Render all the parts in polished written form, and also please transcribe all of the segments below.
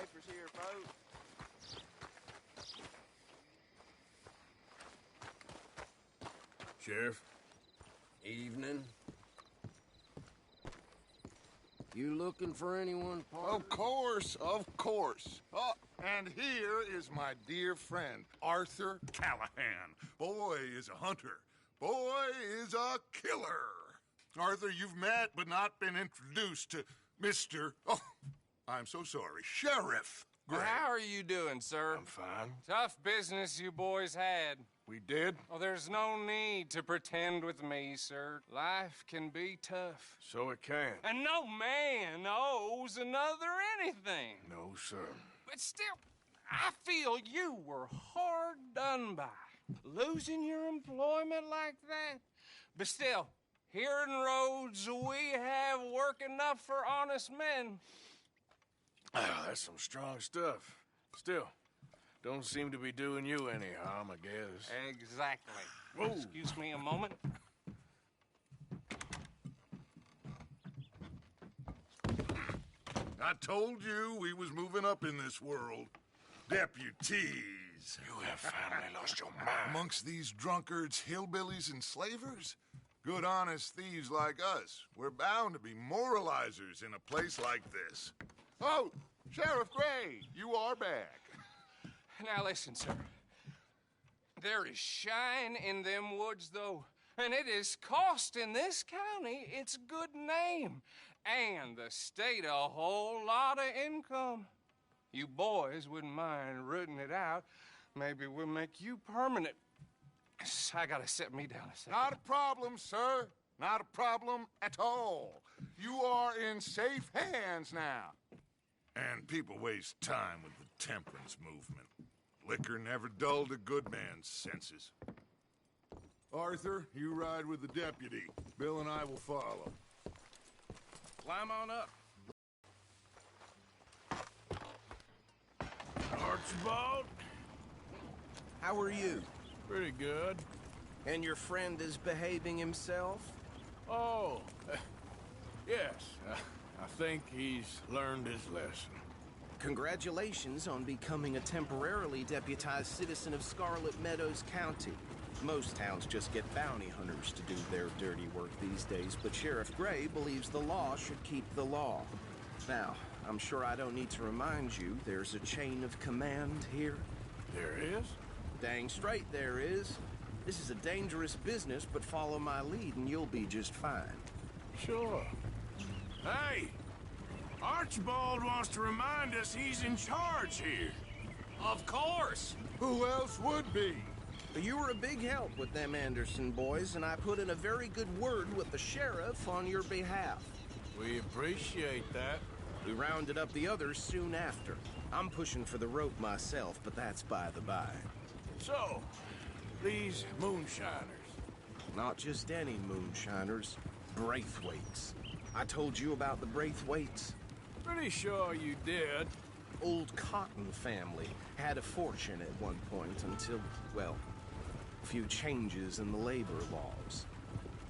papers here, folks. Sheriff. Evening. You looking for anyone, partner? Of course, of course. Oh, and here is my dear friend, Arthur Callahan. Boy is a hunter. Boy is a killer. Arthur, you've met but not been introduced to Mr. Oh, I'm so sorry, Sheriff Gray. How are you doing, sir? I'm fine. Tough business you boys had. We did? Well, there's no need to pretend with me, sir. Life can be tough. So it can. And no man owes another anything. No, sir. But still, I feel you were hard done by. Losing your employment like that. But still, here in Rhodes, we have work enough for honest men. Oh, that's some strong stuff. Still, don't seem to be doing you any harm, I guess. Exactly. Whoa. Excuse me a moment. I told you we was moving up in this world. Deputies. You have finally lost your mind. Amongst these drunkards, hillbillies, and slavers? Good, honest thieves like us. We're bound to be moralizers in a place like this. Oh, Sheriff Gray, you are back. Now listen, sir. There is shine in them woods, though, and it is costing this county its good name and the state a whole lot of income. You boys wouldn't mind rooting it out. Maybe we'll make you permanent. I gotta sit me down a second. Not a problem, sir. Not a problem at all. You are in safe hands now. And people waste time with the temperance movement. Liquor never dulled a good man's senses. Arthur, you ride with the deputy. Bill and I will follow. Climb on up. Archibald? How are you? Pretty good. And your friend is behaving himself? Oh, yes. I think he's learned his lesson. Congratulations on becoming a temporarily deputized citizen of Scarlet Meadows County. Most towns just get bounty hunters to do their dirty work these days, but Sheriff Gray believes the law should keep the law. Now, I'm sure I don't need to remind you there's a chain of command here. There is? Dang straight there is. This is a dangerous business, but follow my lead and you'll be just fine. Sure. Hey! Archibald wants to remind us he's in charge here. Of course. Who else would be? You were a big help with them Anderson boys, and I put in a very good word with the sheriff on your behalf. We appreciate that. We rounded up the others soon after. I'm pushing for the rope myself, but that's by the by. So, these moonshiners. Not just any moonshiners, Braithwaites. I told you about the Braithwaites. Pretty sure you did. Old Cotton family had a fortune at one point until, well, a few changes in the labor laws.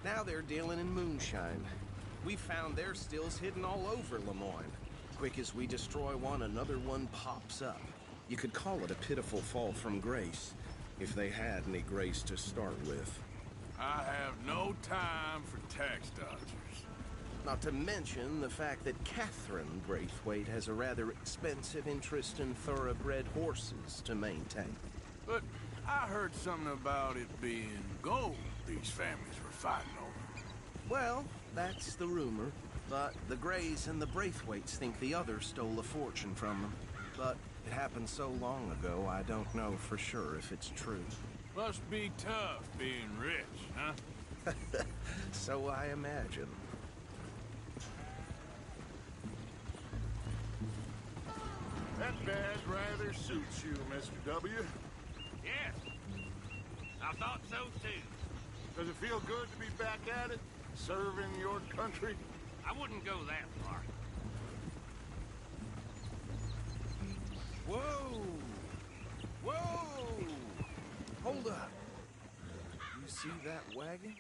Now they're dealing in moonshine. We found their stills hidden all over Lemoyne. Quick as we destroy one, another one pops up. You could call it a pitiful fall from grace, if they had any grace to start with. I have no time for tax dodgers. Not to mention the fact that Catherine Braithwaite has a rather expensive interest in thoroughbred horses to maintain. But I heard something about it being gold these families were fighting over. Well, that's the rumor. But the Grays and the Braithwaites think the others stole a fortune from them. But it happened so long ago, I don't know for sure if it's true. Must be tough being rich, huh? So I imagine. That badge rather suits you, Mr. W. Yes. I thought so, too. Does it feel good to be back at it? Serving your country? I wouldn't go that far. Whoa! Whoa! Hold up. You see that wagon?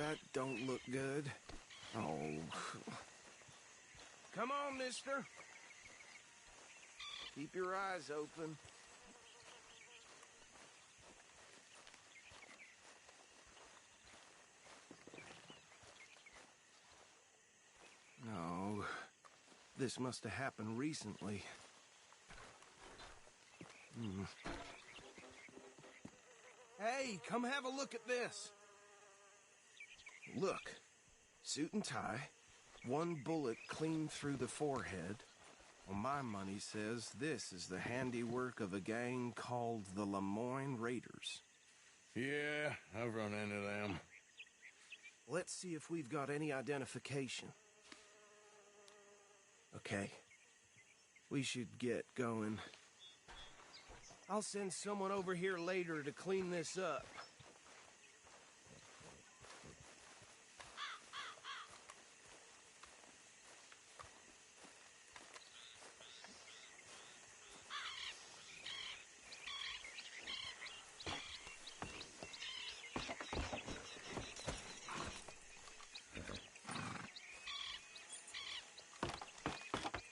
that don't look good. Oh. Come on, mister. Keep your eyes open. No. This must have happened recently. Hey, come have a look at this. Look. Suit and tie. One bullet clean through the forehead. Well, my money says this is the handiwork of a gang called the Lemoyne Raiders. Yeah, I've run into them. Let's see if we've got any identification. Okay. We should get going. I'll send someone over here later to clean this up.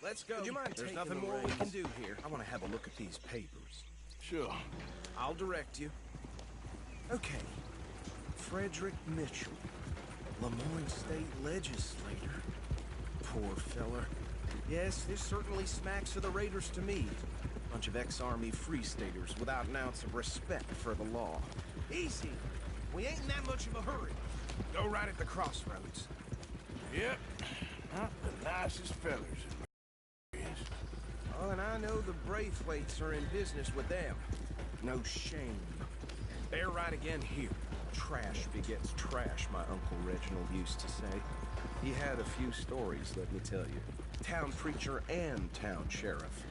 Let's go. Would you mind There's nothing more we can do here. I want to have a look at these papers. Sure. I'll direct you. Okay. Frederick Mitchell, Lemoyne State Legislator. Poor feller. Yes, this certainly smacks of the Raiders to me. Bunch of ex-Army Free Staters without an ounce of respect for the law. Easy. We ain't in that much of a hurry. Go right at the crossroads. Yep. Not the nicest fellers. Oh, and I know the Braithwaites are in business with them. No shame. They're right again here. Trash begets trash, my Uncle Reginald used to say. He had a few stories, let me tell you. Town preacher and town sheriff.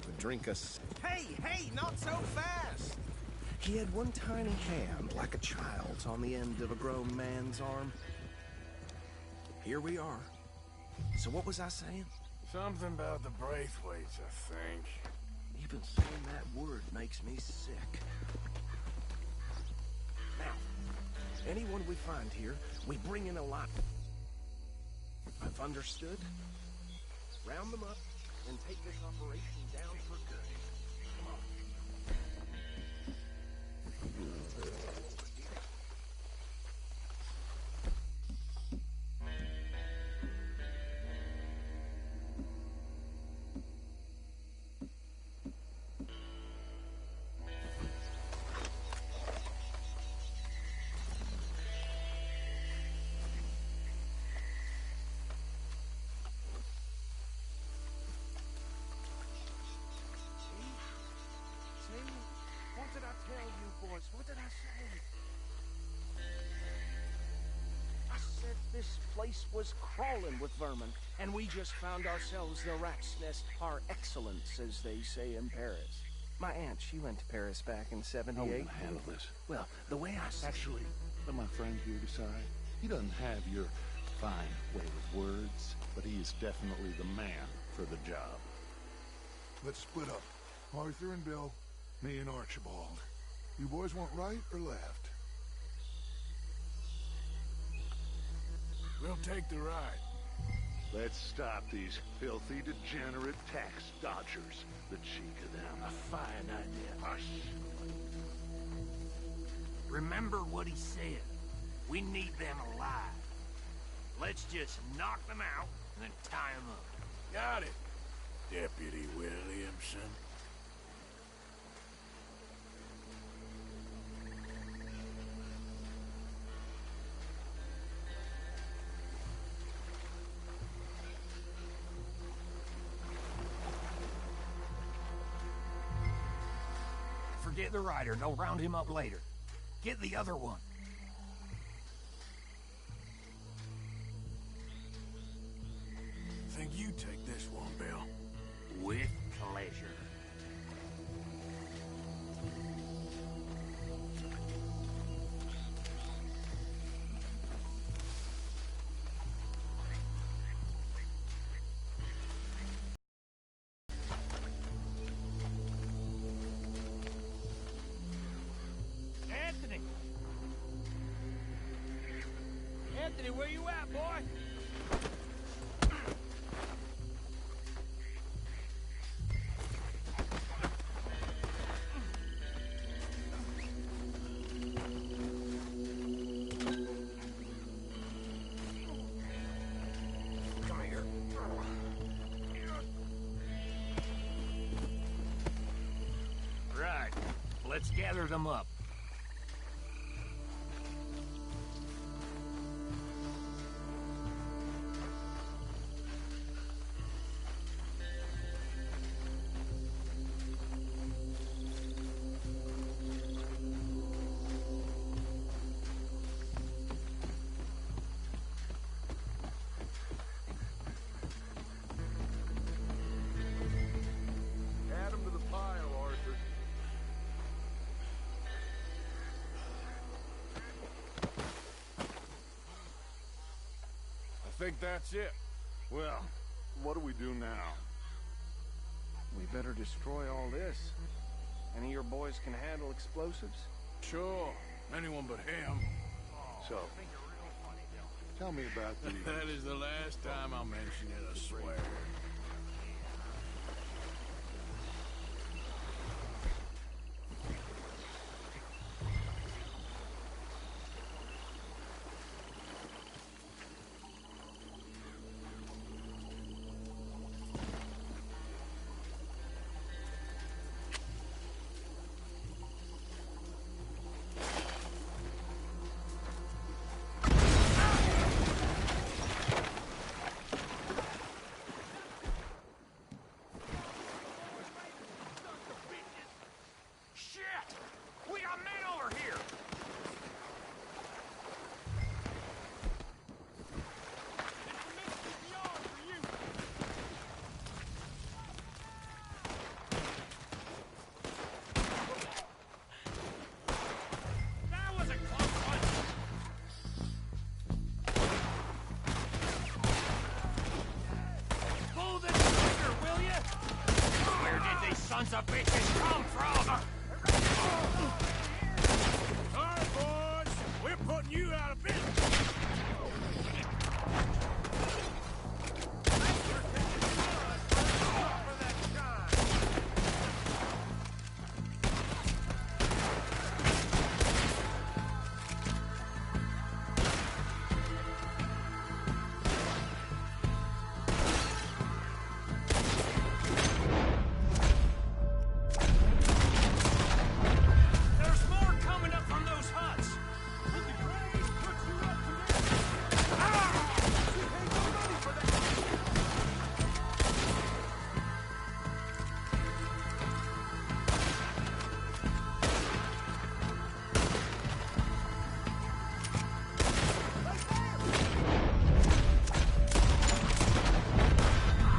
Would drink us. Hey, not so fast! He had one tiny hand, like a child's, on the end of a grown man's arm. Here we are. So what was I saying? Something about the Braithwaites, I think. Even saying that word makes me sick. Now, anyone we find here, we bring in a lot. I've understood. Round them up and take this operation down for good. Come on. What did I tell you, boys? What did I say? I said this place was crawling with vermin, and we just found ourselves the rat's nest par excellence, as they say in Paris. My aunt, she went to Paris back in '78. How will you handle this? Well, the way I said... Actually, let my friend here decide. He doesn't have your fine way with words, but he is definitely the man for the job. Let's split up. Arthur and Bill, me and Archibald. You boys want right or left? We'll take the ride. Let's stop these filthy, degenerate tax dodgers. The cheek of them. A fine idea. Hush. Remember what he said. We need them alive. Let's just knock them out and then tie them up. Got it, Deputy Williamson. Forget the rider. They'll round him up later. Get the other one. Think you take this one, Bill? With pleasure. where you at, boy? Come here. Right. Let's gather them up. Add them to the pile, Arthur. I think that's it. Well, what do we do now? We better destroy all this. Any of your boys can handle explosives? Sure. Anyone but him. So, tell me about the... That is the last time I'll mention it, I swear. Shit! We got men over here! That was a close one! Pull the trigger, will ya? Where did these sons of bitches come from? All right, boys. We're putting you out of business. There's more coming up from those huts! There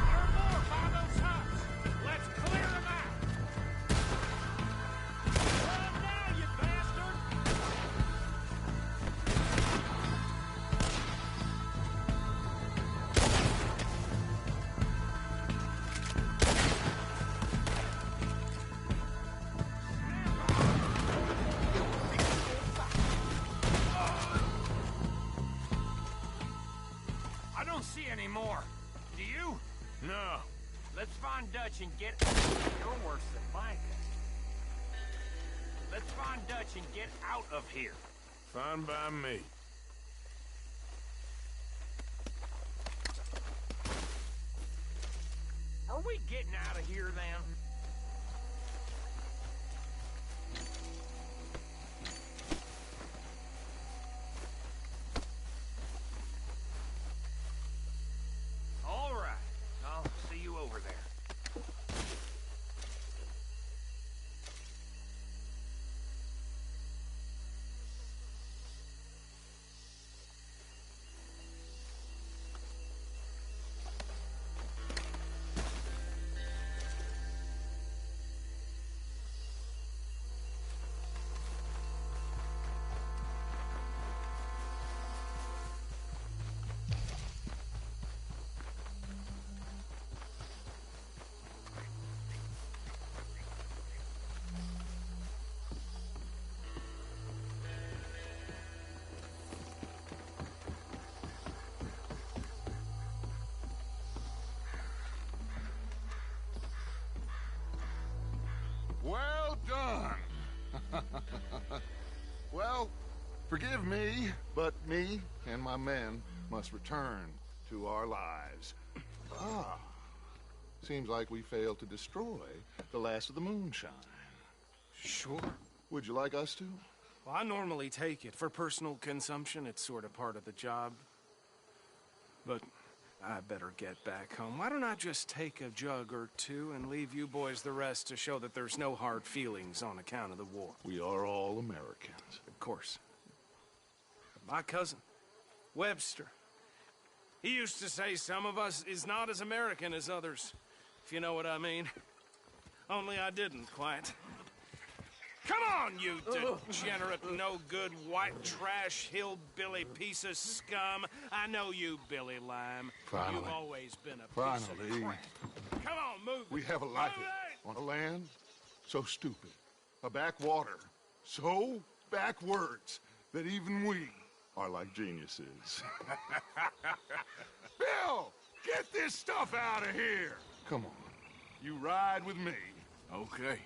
are more by those huts! Let's clear them out! Run now, you bastard! I don't see any more. Do you? No. Let's find Dutch and get... You're worse than Micah. Let's find Dutch and get out of here. Fine by me. Are we getting out of here then? All right. I'll see you over there. Well, forgive me, but me and my men must return to our lives. Ah, seems like we failed to destroy the last of the moonshine. Sure. Would you like us to? Well, I normally take it. For personal consumption, it's sort of part of the job. But I better get back home. Why don't I just take a jug or two and leave you boys the rest to show that there's no hard feelings on account of the war? We are all Americans. Of course. My cousin, Webster, he used to say some of us is not as American as others, if you know what I mean. Only I didn't quite. Come on, you degenerate, no-good, white trash, hillbilly piece of scum. I know you, Billy Lime. Finally. You've always been a piece of crap. Come on, move. We have a life on a land so stupid, a backwater so backwards that even we are like geniuses. Bill, get this stuff out of here. Come on, you ride with me. Okay.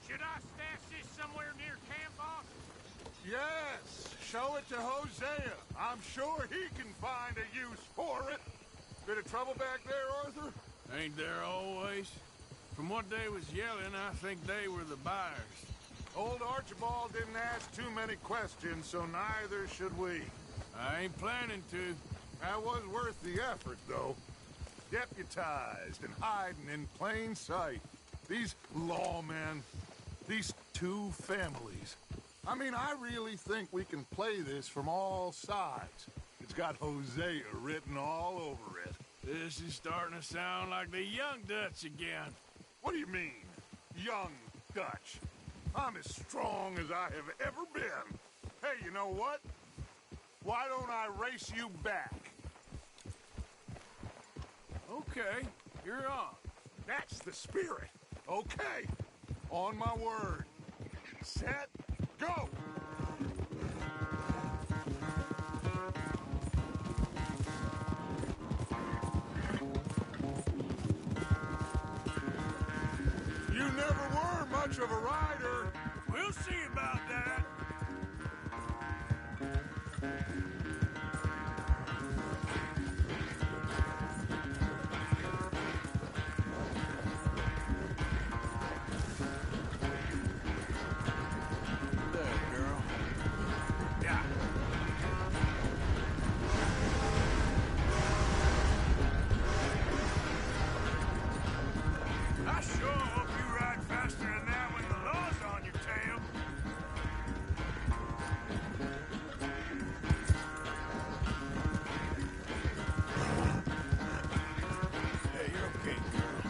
Should I stash this somewhere near camp, boss? Yes, show it to Hosea. I'm sure he can find a use for it. Bit of trouble back there, Arthur? Ain't there always? From what they was yelling, I think they were the buyers. Old Archibald didn't ask too many questions, so neither should we. I ain't planning to. That was worth the effort, though. Deputized and hiding in plain sight. These lawmen, these two families. I mean, I really think we can play this from all sides. It's got Hosea written all over it. This is starting to sound like the Young Dutch again. What do you mean, young Dutch? I'm as strong as I have ever been. Hey, you know what? Why don't I race you back? Okay, you're on. That's the spirit. Okay, on my word. Set, go! You never were much of a rider. We'll see about that. I sure hope you ride faster than that when the law's on your tail. Hey, you're okay, girl.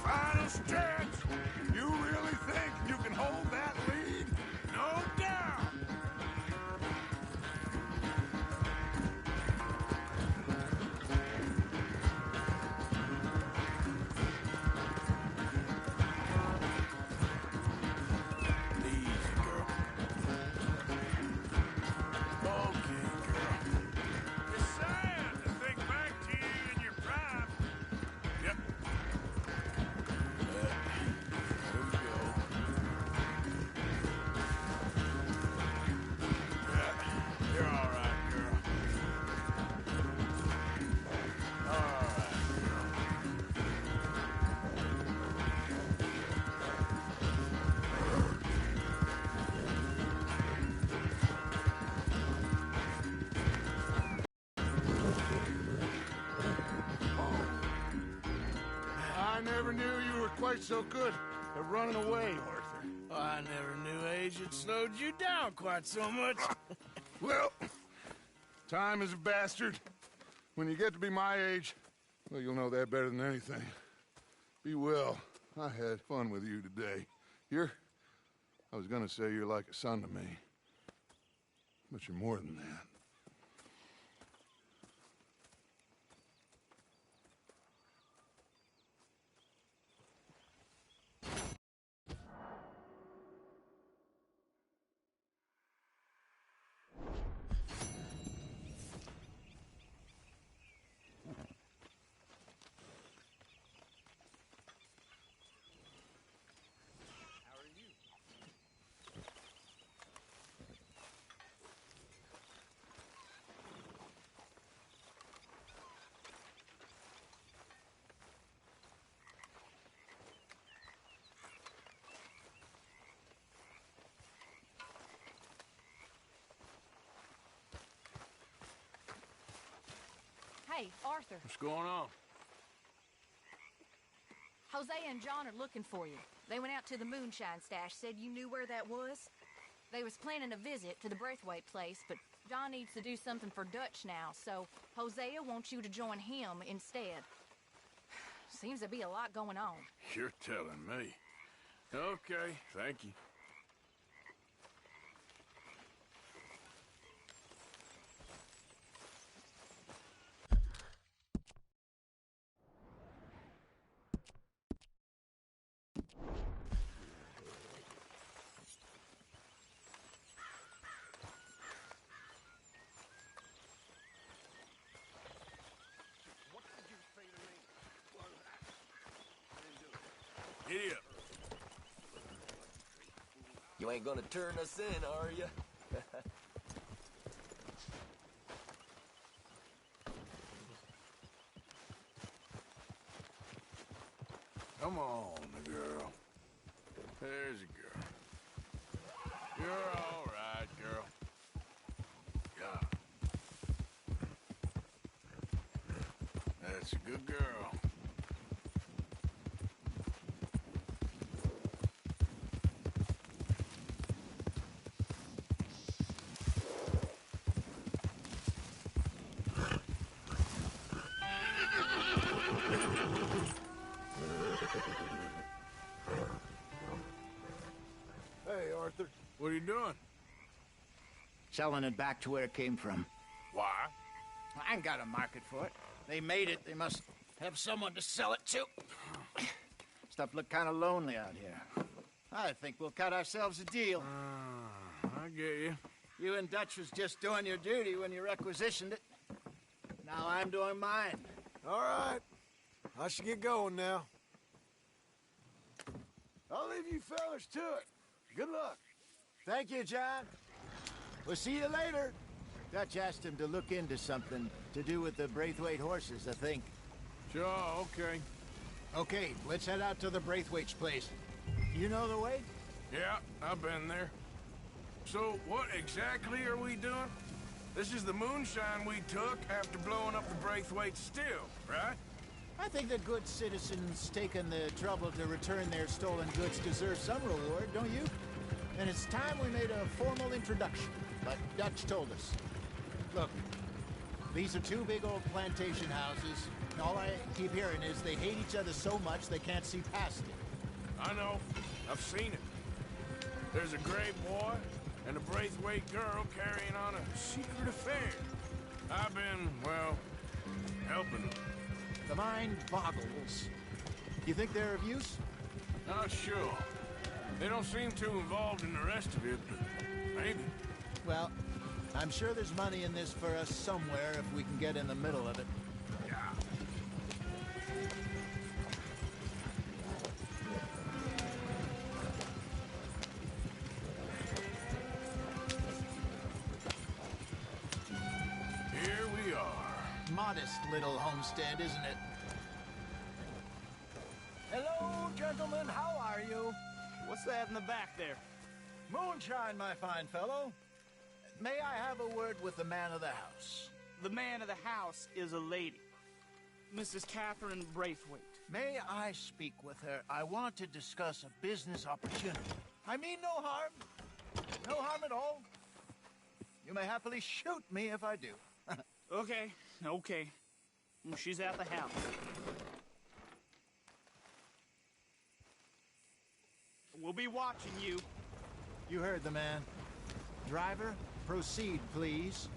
Final stretch! You really think you can hold that lead? No doubt! Easy, girl. Okay, girl. It's sad to think back to you in your prime. Yep. Here we go. Yeah, you're all right, girl. All right, I never knew you were quite so good at running away, Arthur. I never knew age had slowed you down quite so much. Well, time is a bastard. When you get to be my age, well, you'll know that better than anything. Be well. I had fun with you today. I was gonna say you're like a son to me. But you're more than that. Hey, Arthur. What's going on? Jose and John are looking for you. They went out to the moonshine stash, said you knew where that was. They was planning a visit to the Braithwaite place, but John needs to do something for Dutch now, so Hosea wants you to join him instead. Seems to be a lot going on. You're telling me. Okay, thank you. Giddy up. You ain't gonna turn us in, are you? Come on, girl. There's a girl. You're all right, girl. Yeah. That's a good girl. Hey, Arthur. What are you doing? Selling it back to where it came from. Why? I ain't got a market for it. They made it. They must have someone to sell it to. Stuff look kind of lonely out here. I think we'll cut ourselves a deal. I get you. You and Dutch was just doing your duty when you requisitioned it. Now I'm doing mine. All right. I should get going now. I'll leave you fellas to it. Good luck. Thank you, John. We'll see you later. Dutch asked him to look into something to do with the Braithwaite horses, I think. Sure, okay. Okay, let's head out to the Braithwaite's place. You know the way? Yeah, I've been there. So, what exactly are we doing? This is the moonshine we took after blowing up the Braithwaite still, right? I think the good citizens taking the trouble to return their stolen goods deserve some reward, don't you? And it's time we made a formal introduction, but Dutch told us. Look, these are two big old plantation houses, and all I keep hearing is they hate each other so much they can't see past it. I know. I've seen it. There's a gray boy and a Braithwaite girl carrying on a secret affair. I've been, well, helping them. The mind boggles. You think they're of use? Not sure. They don't seem too involved in the rest of it, but maybe. Well, I'm sure there's money in this for us somewhere if we can get in the middle of it. Yeah. Here we are. Modest little homestead, isn't it? Hello, gentlemen. How are you? What's that in the back there? Moonshine, my fine fellow. May I have a word with the man of the house? The man of the house is a lady. Mrs. Catherine Braithwaite. May I speak with her? I want to discuss a business opportunity. I mean no harm. No harm at all. You may happily shoot me if I do. Okay. She's at the house. We'll be watching you. You heard the man. Driver, proceed, please.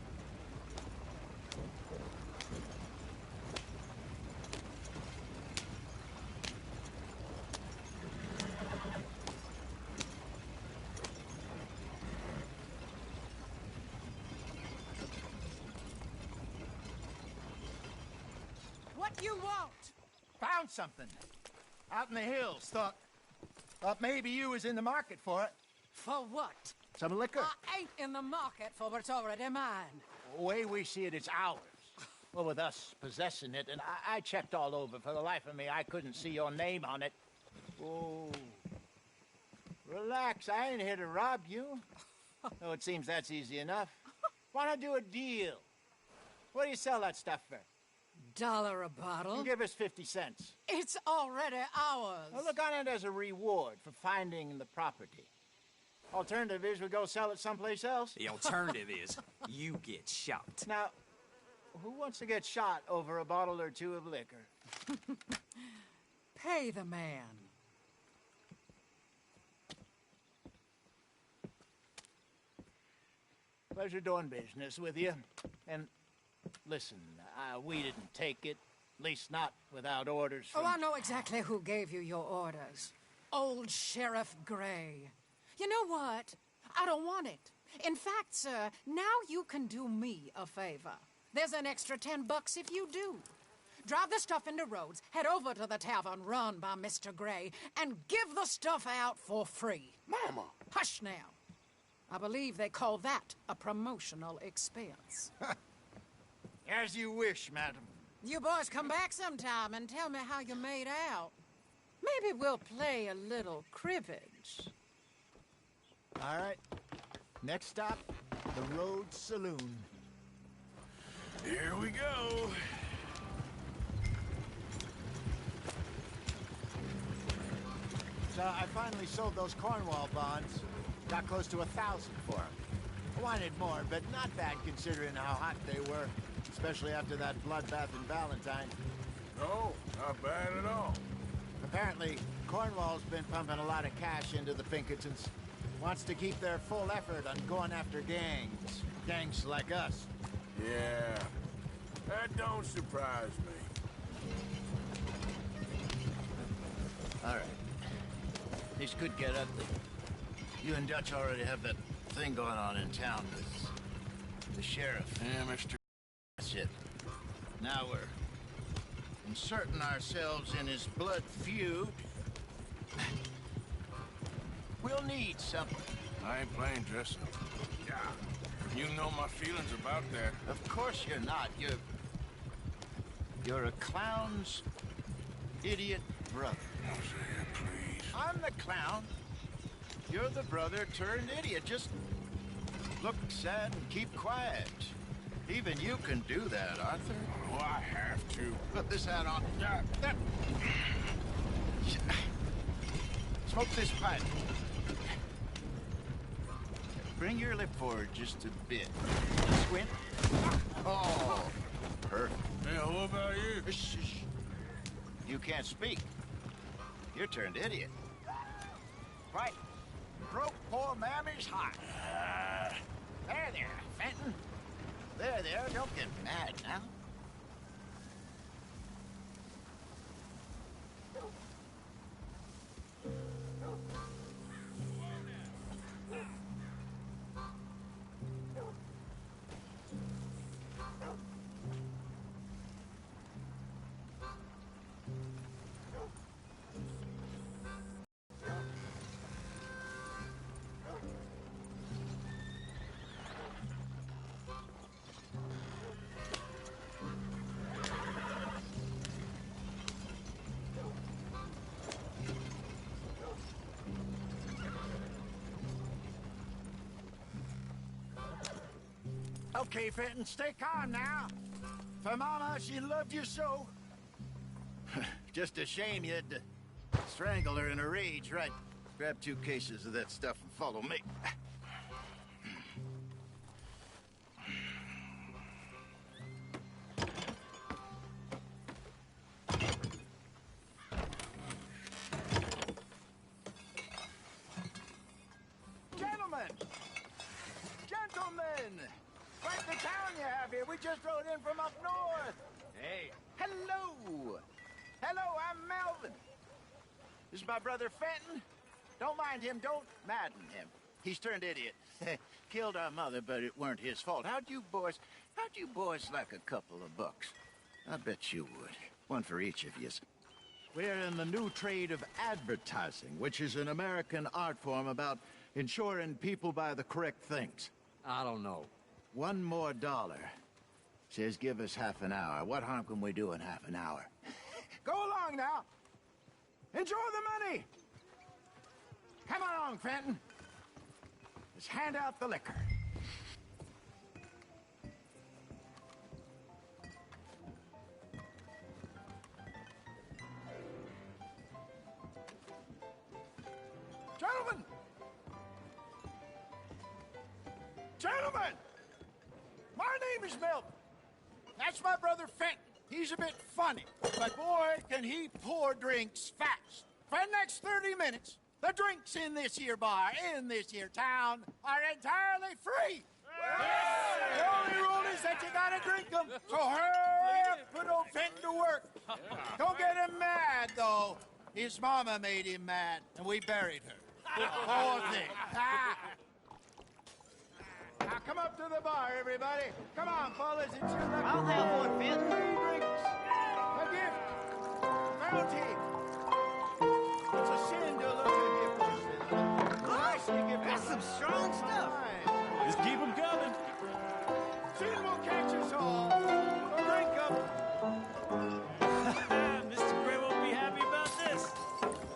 What you want? Found something. Out in the hills. Thought maybe you was in the market for it. For what? Some liquor. I ain't in the market for what's already mine. The way we see it, it's ours. Well, with us possessing it, and I checked all over. For the life of me, I couldn't see your name on it. Oh. Relax, I ain't here to rob you. Oh, it seems that's easy enough. Why not do a deal? What do you sell that stuff for? $1 a bottle? You give us 50 cents. It's already ours. Well, look on it as a reward for finding the property. Alternative is we go sell it someplace else. The alternative is you get shot. Now, who wants to get shot over a bottle or two of liquor? Pay the man. Pleasure doing business with you. And listen, we didn't take it. At least not without orders from... Oh, I know exactly who gave you your orders. Old Sheriff Gray. You know what? I don't want it. In fact, sir, now you can do me a favor. There's an extra $10 if you do. Drive the stuff into Rhodes, head over to the tavern run by Mr. Gray, and give the stuff out for free. Mama! Hush now. I believe they call that a promotional expense. As you wish, madam. You boys come back sometime and tell me how you made out. Maybe we'll play a little cribbage. All right. Next stop, the Rhodes Saloon. Here we go. So I finally sold those Cornwall bonds. Got close to 1,000 for them. I wanted more, but not bad considering how hot they were, especially after that bloodbath in Valentine. No, not bad at all. Apparently, Cornwall's been pumping a lot of cash into the Pinkertons. Wants to keep their full effort on going after gangs. Gangs like us. Yeah, that don't surprise me. All right. This could get ugly. You and Dutch already have that thing going on in town with the sheriff. Yeah, Mr. That's it. Now we're inserting ourselves in his blood feud. We'll need something. I ain't playing dress up. Yeah. You know my feelings about that. Of course you're not. You're a clown's idiot brother. Hosea, please. I'm the clown. You're the brother turned idiot. Just look sad and keep quiet. Even you can do that, Arthur. Oh, I have to. Put this hat on. Smoke this pipe. Bring your lip forward just a bit. Squint. Oh, perfect. Hey, what about you? Shh, shh. You can't speak. You're turned idiot. Right. Broke poor Mammy's heart. There, Fenton. There, don't get mad now. Okay, Fenton, stay calm now. For Mama, she loved you so. Just a shame you had to strangle her in a rage, right? Grab 2 cases of that stuff and follow me. Gentlemen! Quite the town you have here. We just rode in from up north. Hey. Hello. Hello, I'm Melvin. This is my brother Fenton. Don't mind him. Don't madden him. He's turned idiot. Killed our mother, but it weren't his fault. How'd you boys like a couple of bucks? I bet you would. One for each of you. We're in the new trade of advertising, which is an American art form about ensuring people buy the correct things. I don't know. $1 more. Says give us half an hour. What harm can we do in half an hour? Go along now. Enjoy the money. Come along, Fenton. Let's hand out the liquor. Here's Milton. That's my brother Fenton. He's a bit funny, but boy, can he pour drinks fast. For the next 30 minutes, the drinks in this here bar, in this here town, are entirely free. The only rule is that you gotta drink them. So hurry up, put old Fenton to work. Don't get him mad, though. His mama made him mad, and we buried her. Poor thing. Now come up to the bar, everybody. Come on, fellas, it's your lucky. I'll have one, Fenton. 3 drinks. A gift. Bounty. It's a sin to look at a gift horse. Nice to give That's some strong stuff. Just keep them coming. Sin will catch us all. So drink them. Mr. Gray won't be happy about this.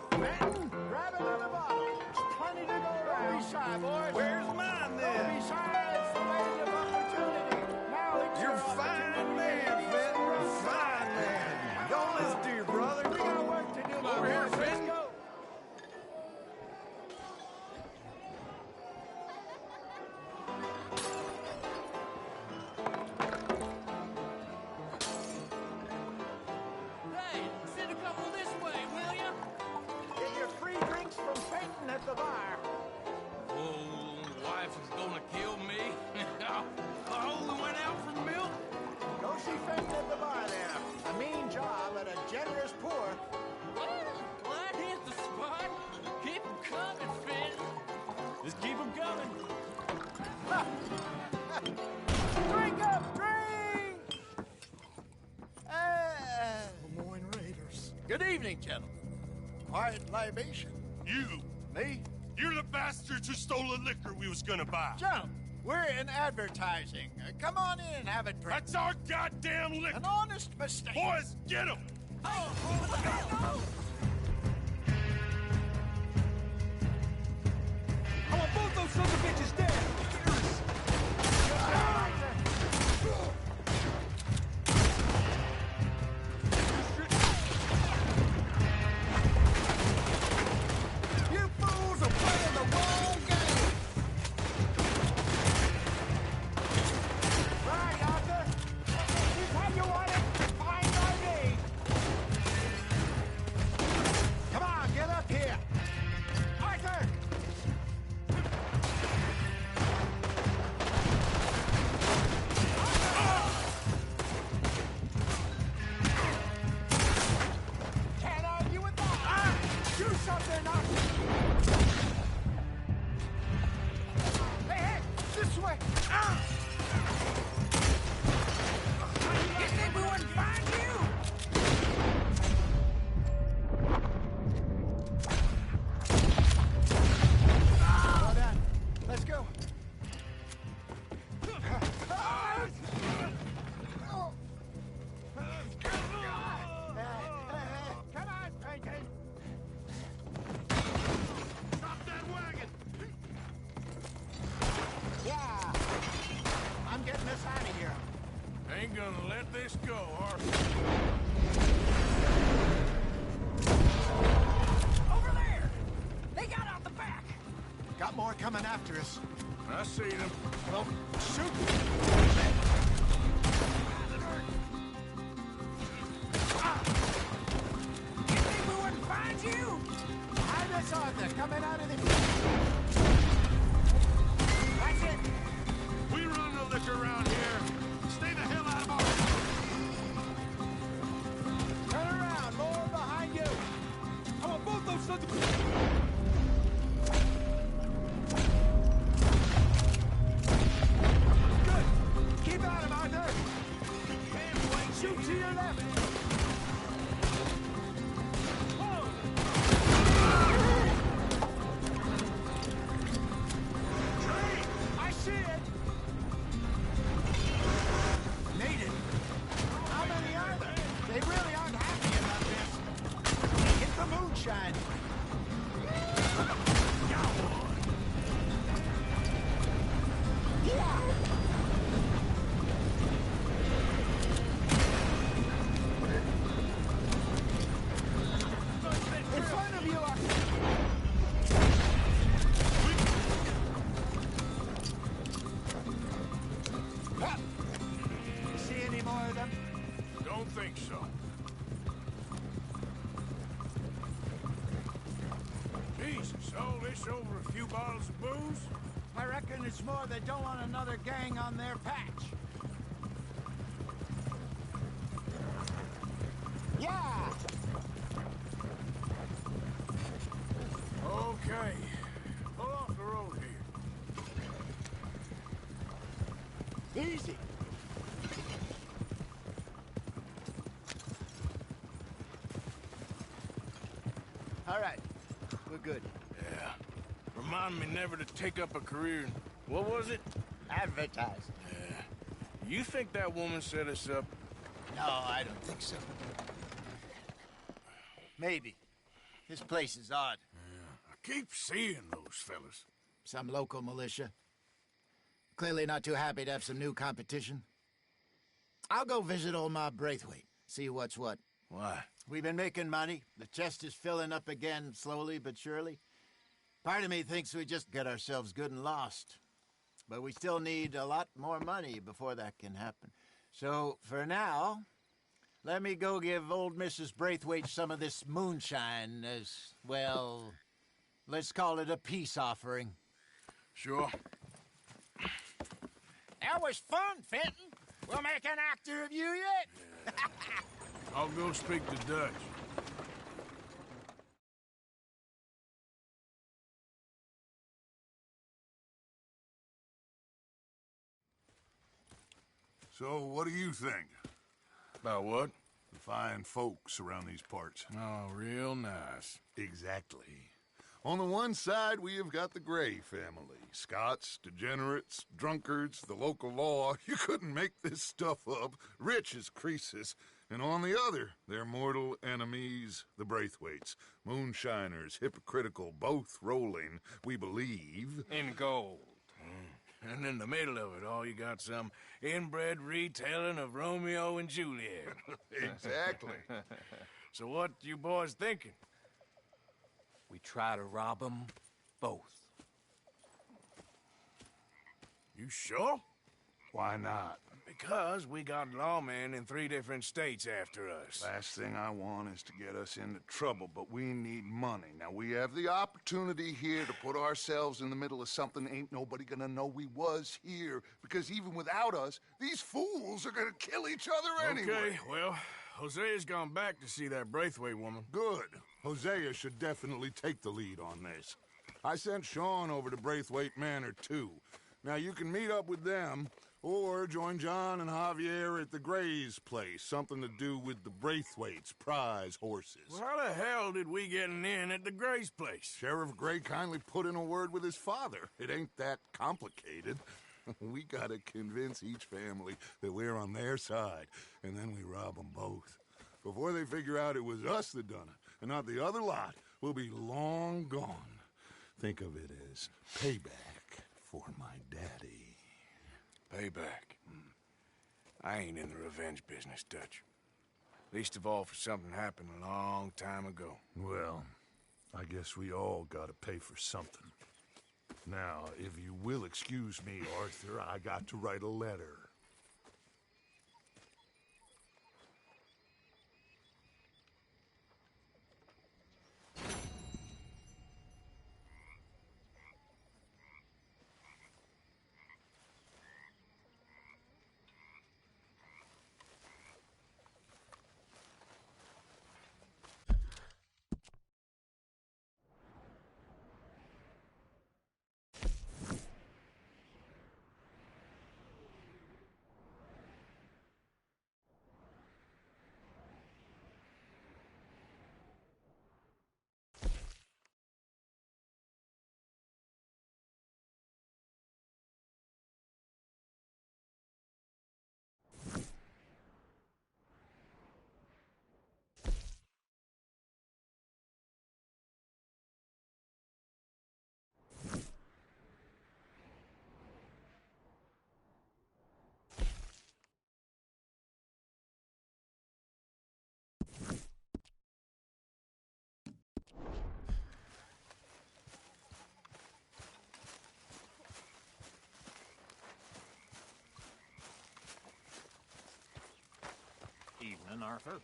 Fenton, grab another bottle. There's plenty to go around. Don't be shy, boys. Where's mine, then? Don't be shy. It's the way of opportunity. Now it's You're your fine man, Fenton. Fine man. Don't listen to your brother. We got work to do. Over here, Let's Fenton. go. Hey, send a couple this way, will ya? Get your free drinks from Fenton at the bar. Oh, wife is gonna kill me. I only went out for milk. Go see Fenton at the bar there. A mean job at a generous poor. Well, that hit the spot. Keep 'em coming, Fenton. Just keep them coming. Drink up, drink! Lemoyne Raiders. Good evening, gentlemen. Quiet libation. You, Me? you're the bastards who stole the liquor we was gonna buy. Gentlemen, we're in advertising. Come on in and have a drink. That's our goddamn liquor. An honest mistake. Boys, get him! I want both those sons of bitches dead. You fools are playing the wrong game. Right, Arthur. Here's how you want it. Find ID. Come on, get up here. Arthur! Can't argue with that. Do something, Arthur. Hey, hey, this way. You think we wouldn't find you? Well done. Let's go. Come on, Peyton. Stop that wagon! Yeah. I'm getting us out of here. Ain't gonna let this go, Arthur. Over there. They got out the back. Got more coming after us. I see them. Well, shoot. You think we wouldn't find you? Hide us, Arthur. Coming out of the... That's it. We run the liquor around here. Stay the hell out of our... Turn around. More behind you. I want both those sons of... Good. Keep at him, Arthur. Shoot to your left. I see it. Made it. How many are there? They really aren't happy about this. Hit the moonshine. Yeah. don't think so. Jesus, all this over a few bottles of booze? I reckon it's more they don't want another gang on their patch. Yeah! Okay. Pull off the road here. Easy. All right. We're good. Yeah. Remind me never to take up a career in... What was it? Advertising. Yeah. You think that woman set us up? No, I don't think so. Maybe. This place is odd. Yeah. I keep seeing those fellas. Some local militia. Clearly not too happy to have some new competition. I'll go visit old Ma Braithwaite, see what's what. Why? We've been making money. The chest is filling up again, slowly but surely. Part of me thinks we just get ourselves good and lost. But we still need a lot more money before that can happen. So, for now, let me go give old Mrs. Braithwaite some of this moonshine as, well, let's call it a peace offering. Sure. That was fun, Fenton. We'll make an actor of you yet. I'll go speak to Dutch. So, what do you think? About what? The fine folks around these parts. Oh, real nice. Exactly. On the one side, we have got the Gray family. Scots, degenerates, drunkards, the local law. You couldn't make this stuff up. Rich as Croesus. And on the other, their mortal enemies, the Braithwaites. Moonshiners, hypocritical, both rolling, we believe... in gold. And in the middle of it all, you got some inbred retelling of Romeo and Juliet. Exactly. So what you boys thinking? We try to rob them both. You sure? Why not? Because we got lawmen in 3 different states after us. Last thing I want is to get us into trouble, but we need money. Now, we have the opportunity here to put ourselves in the middle of something ain't nobody gonna know we was here, because even without us, these fools are gonna kill each other anyway. Okay, well, Hosea's gone back to see that Braithwaite woman. Good. Hosea should definitely take the lead on this. I sent Sean over to Braithwaite Manor, too. Now, you can meet up with them, or join John and Javier at the Gray's place. Something to do with the Braithwaites' prize horses. Well, how the hell did we get in at the Gray's place? Sheriff Gray kindly put in a word with his father. It ain't that complicated. We gotta convince each family that we're on their side, and then we rob them both. Before they figure out it was us that done it, and not the other lot, we'll be long gone. Think of it as payback for my daddy. Payback. I ain't in the revenge business, Dutch. Least of all for something happened a long time ago. Well, I guess we all gotta pay for something. Now, if you will excuse me, Arthur, I got to write a letter. morning, Arthur.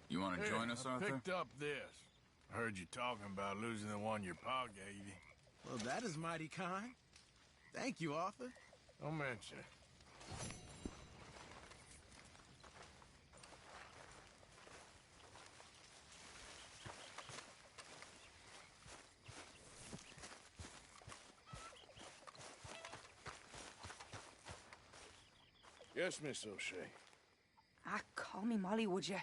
You want to join us, I Arthur? picked up this. I heard you talking about losing the one your pa gave you. Well, that is mighty kind. Thank you, Arthur. Don't mention it. Yes, Miss O'Shea. Ah, call me Molly, would you?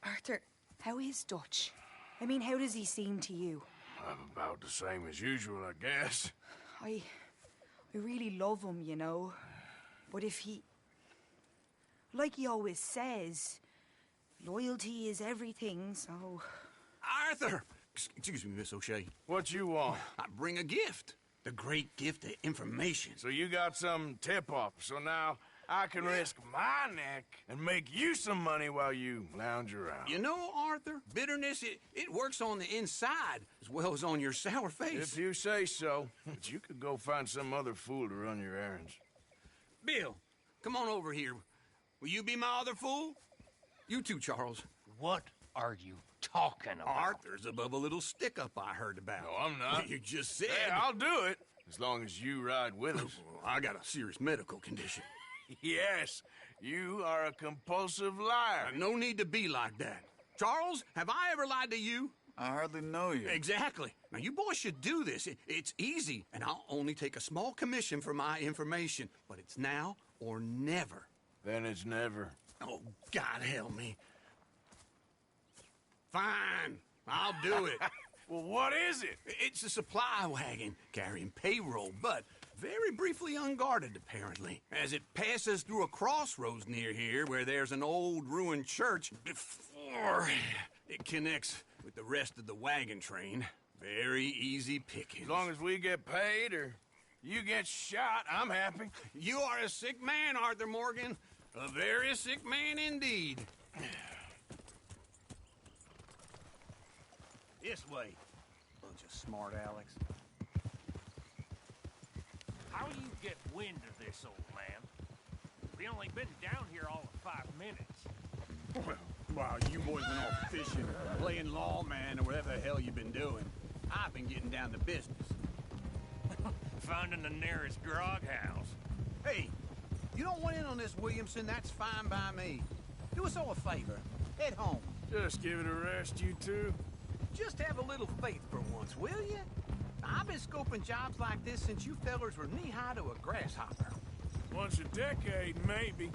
Arthur, how is Dutch? I mean, how does he seem to you? I'm about the same as usual, I guess. I really love him, you know. But if he... Like he always says, loyalty is everything, so... Arthur! Excuse me, Miss O'Shea. What you want? I bring a gift. The great gift of information. So you got some tip-off, so now I can risk my neck and make you some money while you lounge around. You know, Arthur, bitterness, it works on the inside as well as on your sour face. If you say so. But you could go find some other fool to run your errands. Bill, come on over here. Will you be my other fool? You too, Charles. What are you talking about? Arthur's above a little stick-up I heard about. No, I'm not. You just said... Hey, I'll do it, as long as you ride with us. I got a serious medical condition. Yes, you are a compulsive liar. No need to be like that. Charles, have I ever lied to you? I hardly know you. Exactly. Now, you boys should do this. It's easy, and I'll only take a small commission for my information. But it's now or never. Then it's never. Oh, God help me. Fine, I'll do it. Well, what is it? It's a supply wagon carrying payroll, but very briefly unguarded, apparently, as it passes through a crossroads near here where there's an old ruined church before it connects with the rest of the wagon train. Very easy pickings. As long as we get paid or you get shot, I'm happy. You are a sick man, Arthur Morgan. A very sick man indeed. This way. Bunch of smart Alex. How you get wind of this, old man? We only been down here all of 5 minutes. Well, while you boys been off fishing, playing lawman, or whatever the hell you've been doing, I've been getting down to business. Finding the nearest grog house. Hey, you don't want in on this, Williamson, that's fine by me. Do us all a favor. Head home. Just give it a rest, you two. Just have a little faith for once, will you? I've been scoping jobs like this since you fellers were knee-high to a grasshopper. Once a decade, maybe.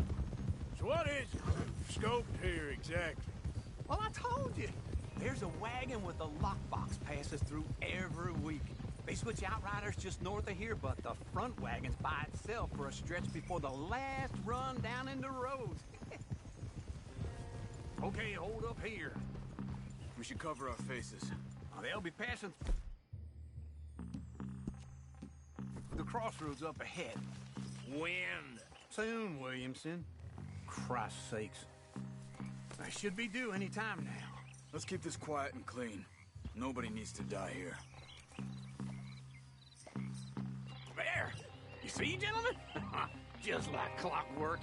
So what is scoped here exactly? Well, I told you. There's a wagon with a lockbox passes through every week. They switch outriders just north of here, but the front wagon's by itself for a stretch before the last run down into roads. Okay, hold up here. We should cover our faces. They'll be passing the crossroads up ahead. When? Soon, Williamson. Christ's sakes. I should be due any time now. Let's keep this quiet and clean. Nobody needs to die here. There! You see, gentlemen? Just like clockwork.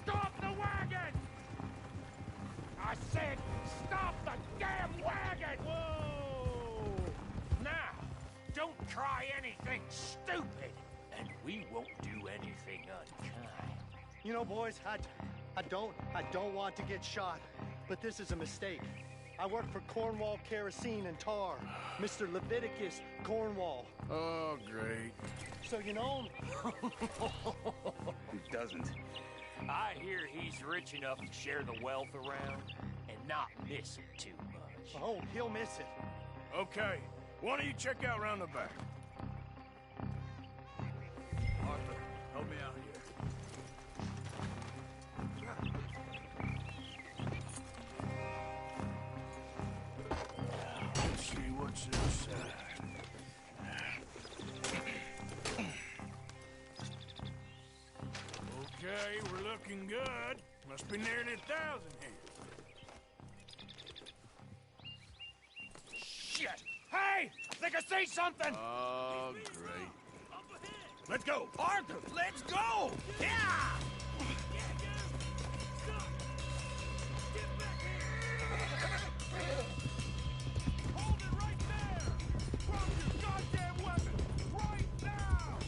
Stop the wagon! I said, stop the damn wagon! Whoa! Now, don't try anything stupid, and we won't do anything unkind. You know, boys, I don't want to get shot, but this is a mistake. I work for Cornwall Kerosene and Tar, Mr. Leviticus Cornwall. Oh, great. So you know him? Who doesn't? I hear he's rich enough to share the wealth around and not miss it too much. Oh, he'll miss it. Okay, why don't you check out round the back? Arthur, help me out here. Let's see what's inside. we're looking good. Must be nearly 1,000 here. Shit! Hey! I think I see something! Oh, great. Let's go! Arthur, let's go! Yeah! Hold it right there! Drop your goddamn weapon! Right now!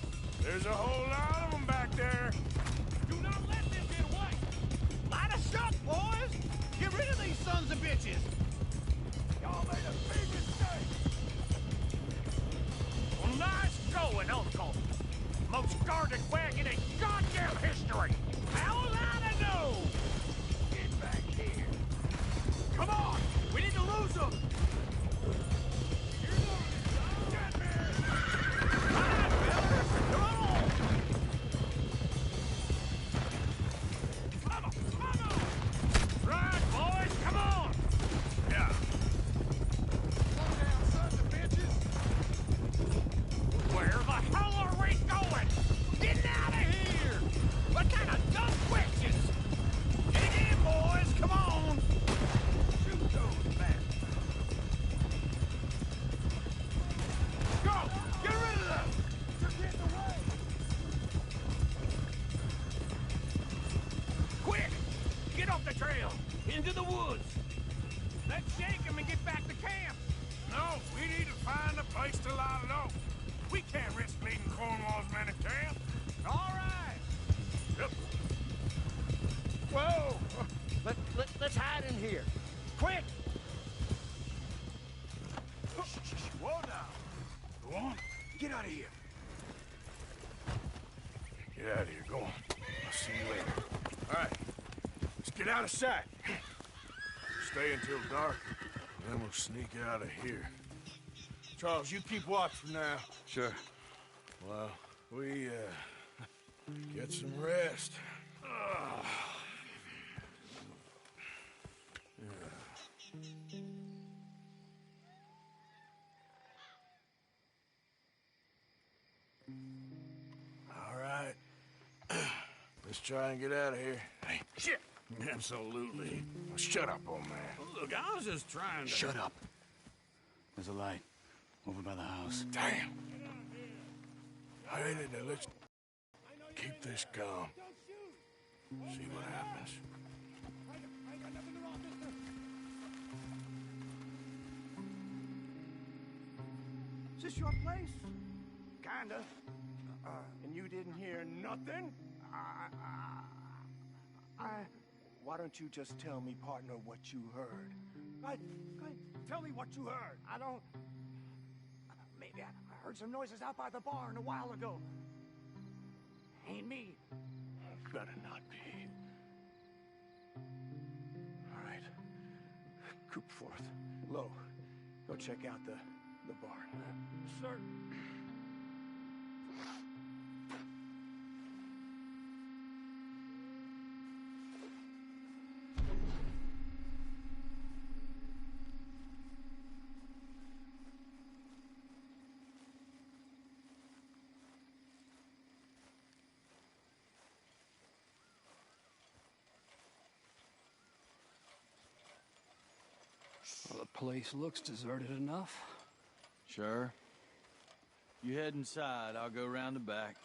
There's a whole lot of them back there. Do not let this get away! Light us up, boys! Get rid of these sons of bitches! Y'all made a big mistake! Well, nice going, Uncle! Most guarded wagon in goddamn history! How's I to know? Get back here! Come on! We need to lose them! Get me! Come on, fellas! Come on! Come on! Come on! Right, boys! Come on! Yeah. Slow down, sons of bitches! Where the hell are we going? Getting out of here! What kind of dumb questions? Get it in, boys! Come on! Shoot those bastards! Go! Get rid of them! They're getting away! Quick! Get off the trail! Into the woods! Let's shake them and get back to camp! No, we need to find a place to lie low. We can't risk leading Cornwall's men to camp. All right! Yep. Whoa! Let's hide in here. Quick! Whoa now. Go on. Get out of here. Get out of here. Go on. I'll see you later. All right. Let's get out of sight. Stay until dark, and then we'll sneak out of here. Charles, you keep watch for now. Sure. Well, we, get some rest. All right. Let's try and get out of here. Hey, shit! Absolutely. Well, shut up, old man. Look, I was just trying to... Shut up. There's a light over by the house. Damn. Hey, let's keep this calm. See what happens. Is this your place? Kinda. And you didn't hear nothing? Why don't you just tell me, partner, what you heard? Go ahead. Tell me what you heard. I don't... Maybe I heard some noises out by the barn a while ago. Ain't me. Better not be. All right. Coop forth. Lo, go check out the barn. Sir. Well, the place looks deserted enough. Sure. You head inside. I'll go round the back.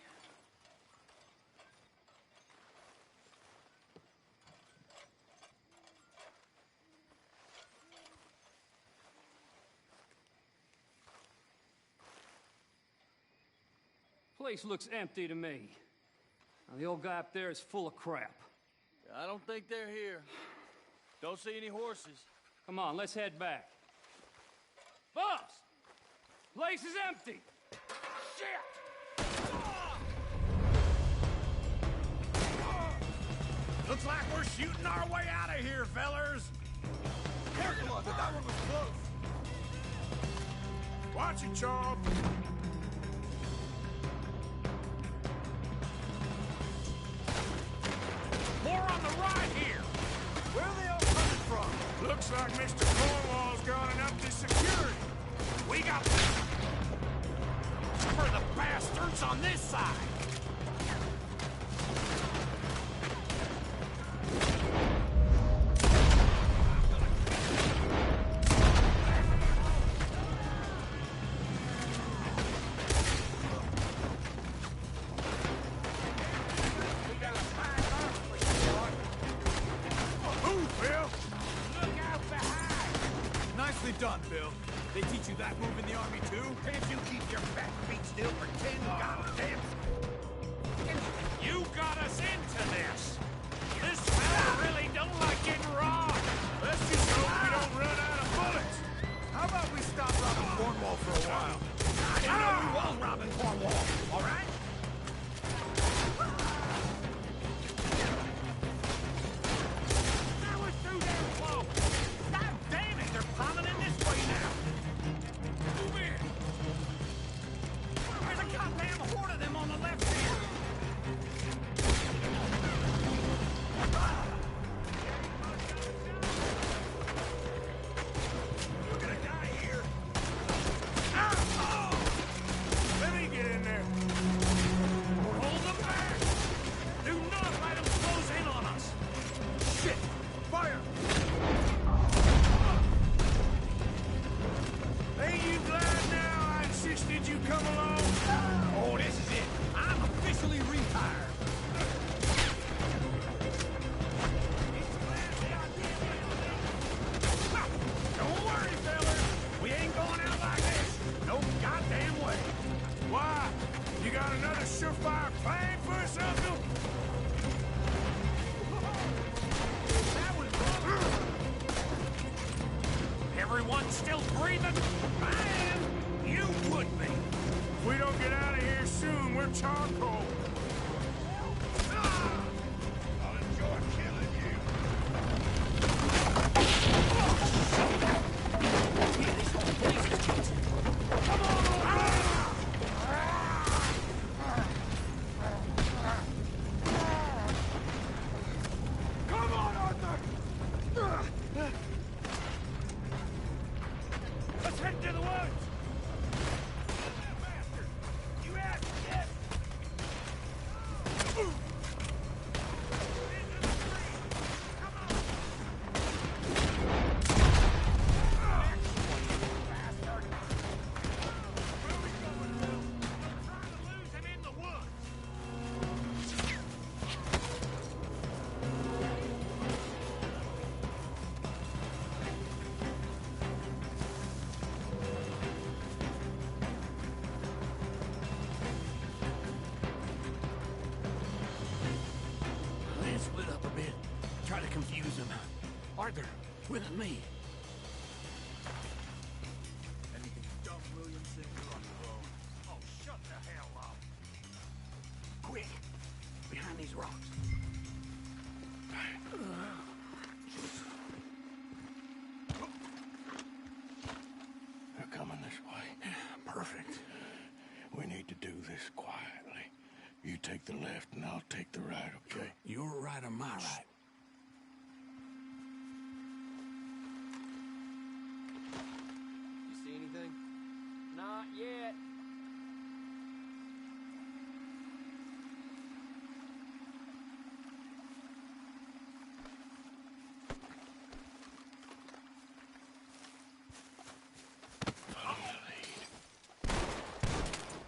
Place looks empty to me. Now, the old guy up there is full of crap. I don't think they're here. Don't see any horses. Come on, let's head back. Boss! Place is empty! Shit! Looks like we're shooting our way out of here, fellers! Careful of it, that one was close. Watch it, Charles. More on the right here! Where are they all coming from? Looks like Mr. Cornwall's gone and upped his security. We got for the bastards on this side! Bill. They teach you that move in the Army, too? Can't you keep your fat feet still for 10 goddamn... You got us into this! This fella really don't like getting robbed! Let's just hope we don't run out of bullets! How about we stop robbing Cornwall for a while? I didn't know we was robbing Cornwall, all right? That was too damn close! God damn it, they're piling in this way now! Move in! There's a goddamn horde of them on the left here! You're gonna die here! Let me get in there. Hold them back! Do not let them close in on us! Shit! Fire! Ain't you glad now I insisted you come along? Oh, this is it! I'm officially retired! Don't worry, fellas! We ain't going out like this! No goddamn way! Why? You got another surefire plan for us, Uncle? That was... Everyone still breathing? I am! You would be! If we don't get out of here soon, we're charcoal. I'll enjoy killing you! Come on, old Come on, Arthur! Let's head to the woods! Bastard! You asked, yes! They split up a bit. Try to confuse them. Arthur, with me. Anything dumb, Williamson, you're on your own. Oh, shut the hell up. Quick, behind these rocks. They're coming this way. Perfect. We need to do this quietly. You take the left and I'll take the right, okay? Your right or my right? You see anything? Not yet.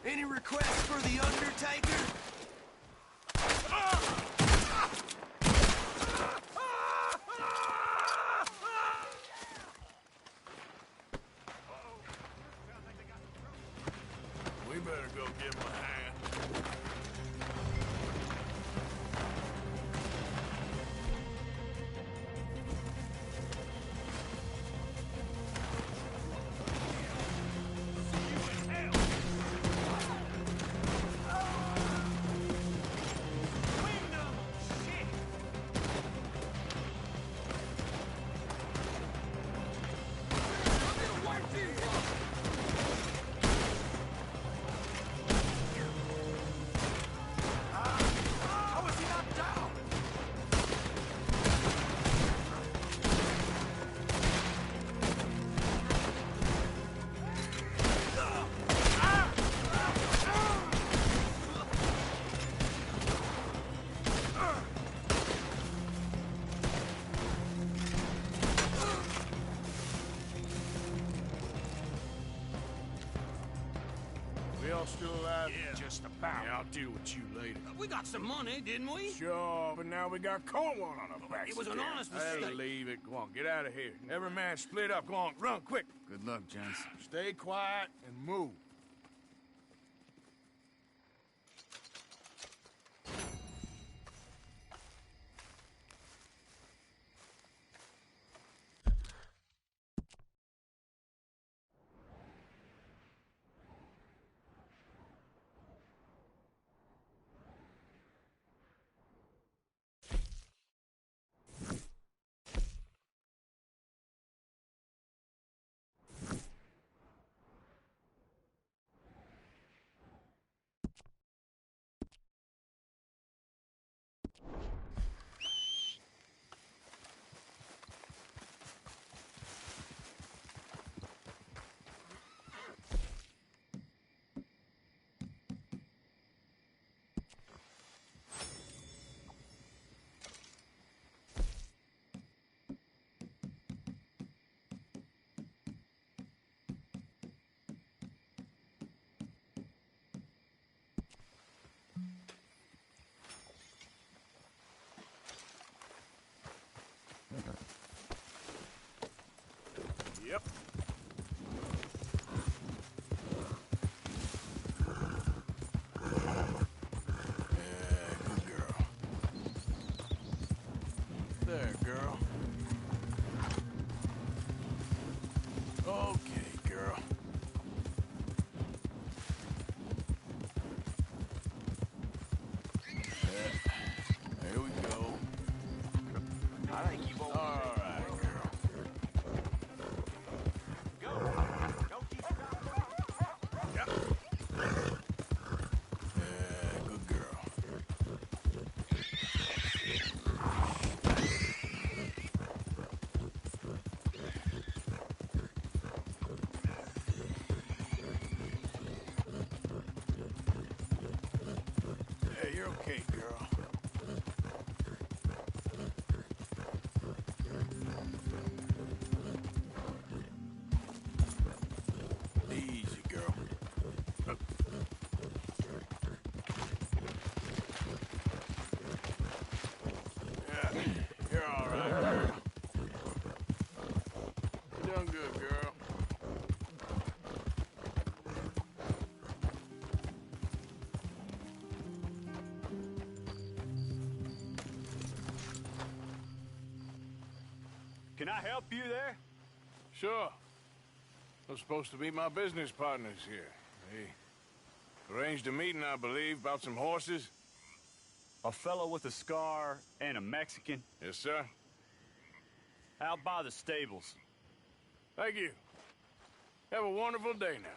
Any requests for the Undertaker? We better go give him a hand. See you in hell! Just about. Yeah, I'll deal with you later. We got some money, didn't we? Sure, but now we got Cornwall on our backs. It was an honest I'll mistake. leave it. Go on, get out of here. Every man split up. Go on, run quick. Good luck, gents. Stay quiet and move. Yep. Good girl. There, girl. Okay, girl. There we go. I think you've all right, girl. Good girl. Hey, you're okay, girl. Easy, girl. Yeah, you're all right, girl. You're doing good, girl. Can I help you there? Sure. They're supposed to be my business partners here. They arranged a meeting, I believe, about some horses. A fellow with a scar and a Mexican. Yes, sir. Out by the stables. Thank you. Have a wonderful day now.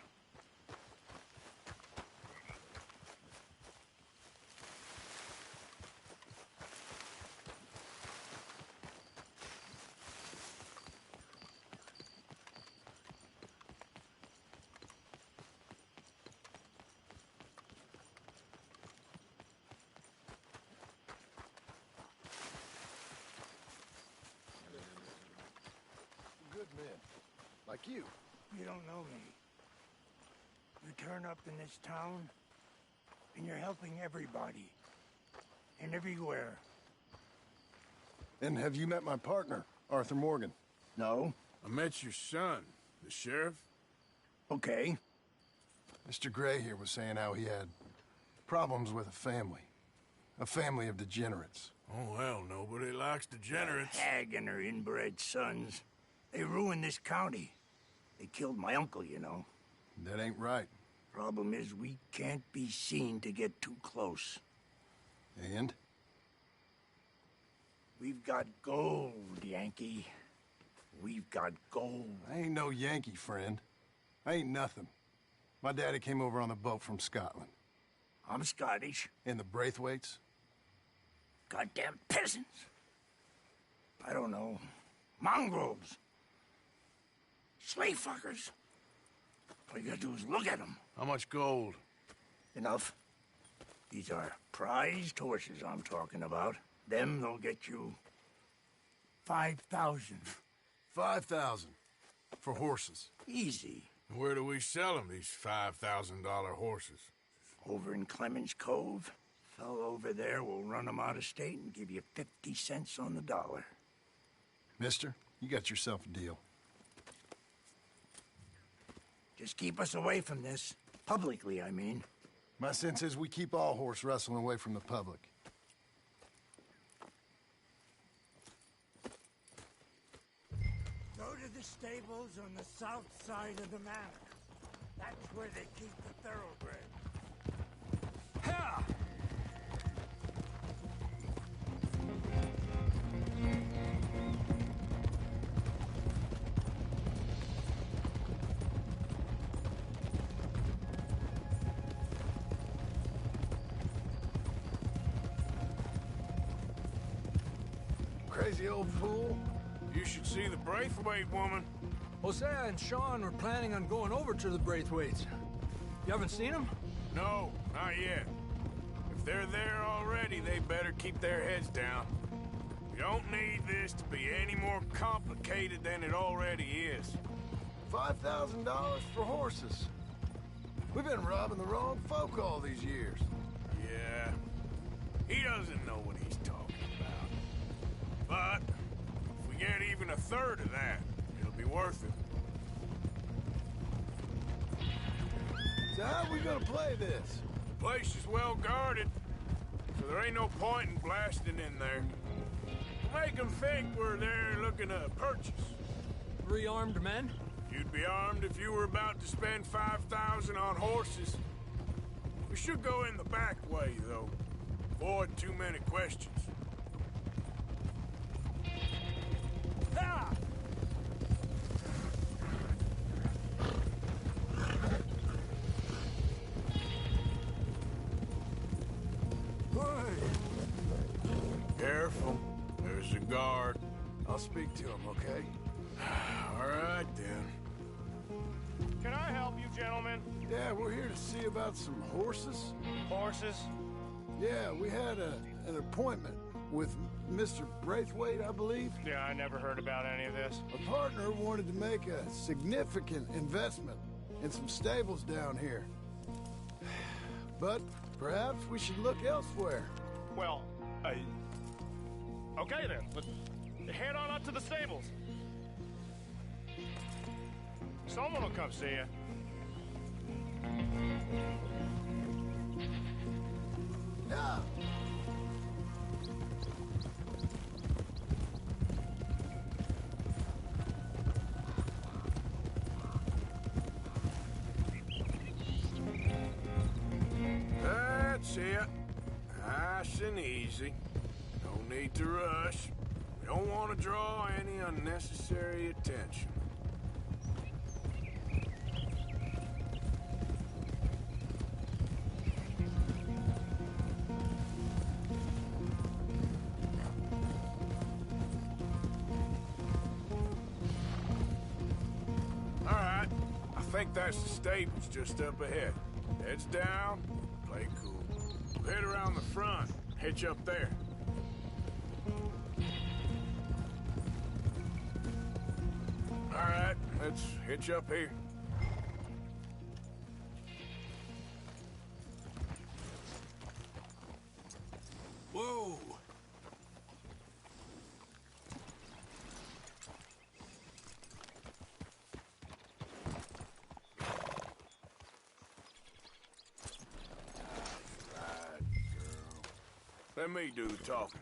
Good men. Like you. You don't know me. You turn up in this town, and you're helping everybody. And everywhere. And have you met my partner, Arthur Morgan? No. I met your son, the sheriff. Okay. Mr. Gray here was saying how he had problems with a family of degenerates. Oh, well, nobody likes degenerates. That hag and her inbred sons. They ruined this county. They killed my uncle, you know. That ain't right. Problem is, we can't be seen to get too close. And? We've got gold, Yankee. We've got gold. I ain't no Yankee, friend. I ain't nothing. My daddy came over on the boat from Scotland. I'm Scottish. And the Braithwaites? Goddamn peasants. I don't know. Mongrels. Slave fuckers. All you gotta do is look at them. How much gold? Enough. These are prized horses I'm talking about. Them, they'll get you 5,000. 5,000 for horses. Easy. Where do we sell them, these $5,000 horses? over in Clemens Cove. Fellow over there will run them out of state and give you 50 cents on the dollar. Mister, you got yourself a deal. Just keep us away from this. Publicly, I mean. My sense is we keep all horse wrestling away from the public. Go to the stables on the south side of the manor. That's where they keep the thoroughbred. Ha! Crazy old fool. You should see the Braithwaite woman. Hosea and Sean were planning on going over to the Braithwaites. You haven't seen them? No, not yet. If they're there already, they better keep their heads down. We don't need this to be any more complicated than it already is. $5,000 for horses. We've been robbing the wrong folk all these years. Yeah, he doesn't know what he's talking about. But if we get even a third of that, it'll be worth it. So how are we gonna play this? The place is well guarded, so there ain't no point in blasting in there. Make them think we're there looking to purchase. 3 armed men? You'd be armed if you were about to spend 5,000 on horses. We should go in the back way, though. Avoid too many questions. Ha! Careful. There's a guard. I'll speak to him, okay? All right, then. Can I help you, gentlemen? Yeah, we're here to see about some horses. Horses? Yeah, we had an appointment with Mr. Braithwaite, I believe. Yeah, I never heard about any of this. A partner wanted to make a significant investment in some stables down here. But perhaps we should look elsewhere. Well, okay then. Let's head on up to the stables. Someone will come see you. Yeah. That's it. Nice and easy. No need to rush. We don't want to draw any unnecessary attention. All right. I think that's the stables just up ahead. Heads down, play cool. We'll head around the front, hitch up there. All right, let's hitch up here. Whoa! Let me do the talking.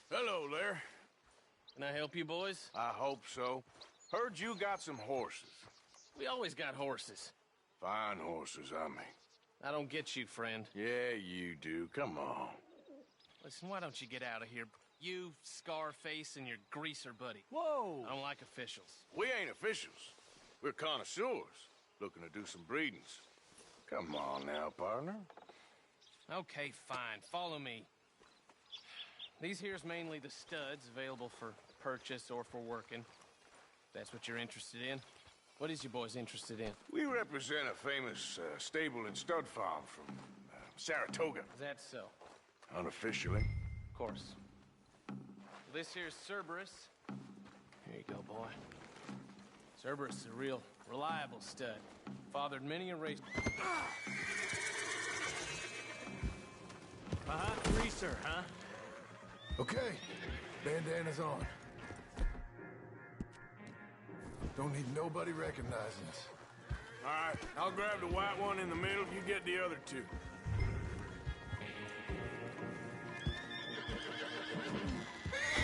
Hello there. Can I help you, boys? I hope so. Heard you got some horses. We always got horses. Fine horses, I mean. I don't get you, friend. Yeah, you do. Come on. Listen, why don't you get out of here? You, Scarface, and your greaser buddy. Whoa! I don't like officials. We ain't officials. We're connoisseurs, looking to do some breedings. Come on now, partner. Okay, fine. Follow me. These here's mainly the studs available for purchase or for working. That's what you're interested in. What is you boys interested in? We represent a famous stable and stud farm from Saratoga. Is that so? Unofficially. Of course. This here's Cerberus. Here you go, boy. Cerberus is a real reliable stud. Fathered many a race. Greaser, huh? Okay, bandana's on. Don't need nobody recognizing us. All right, I'll grab the white one in the middle. You get the other two.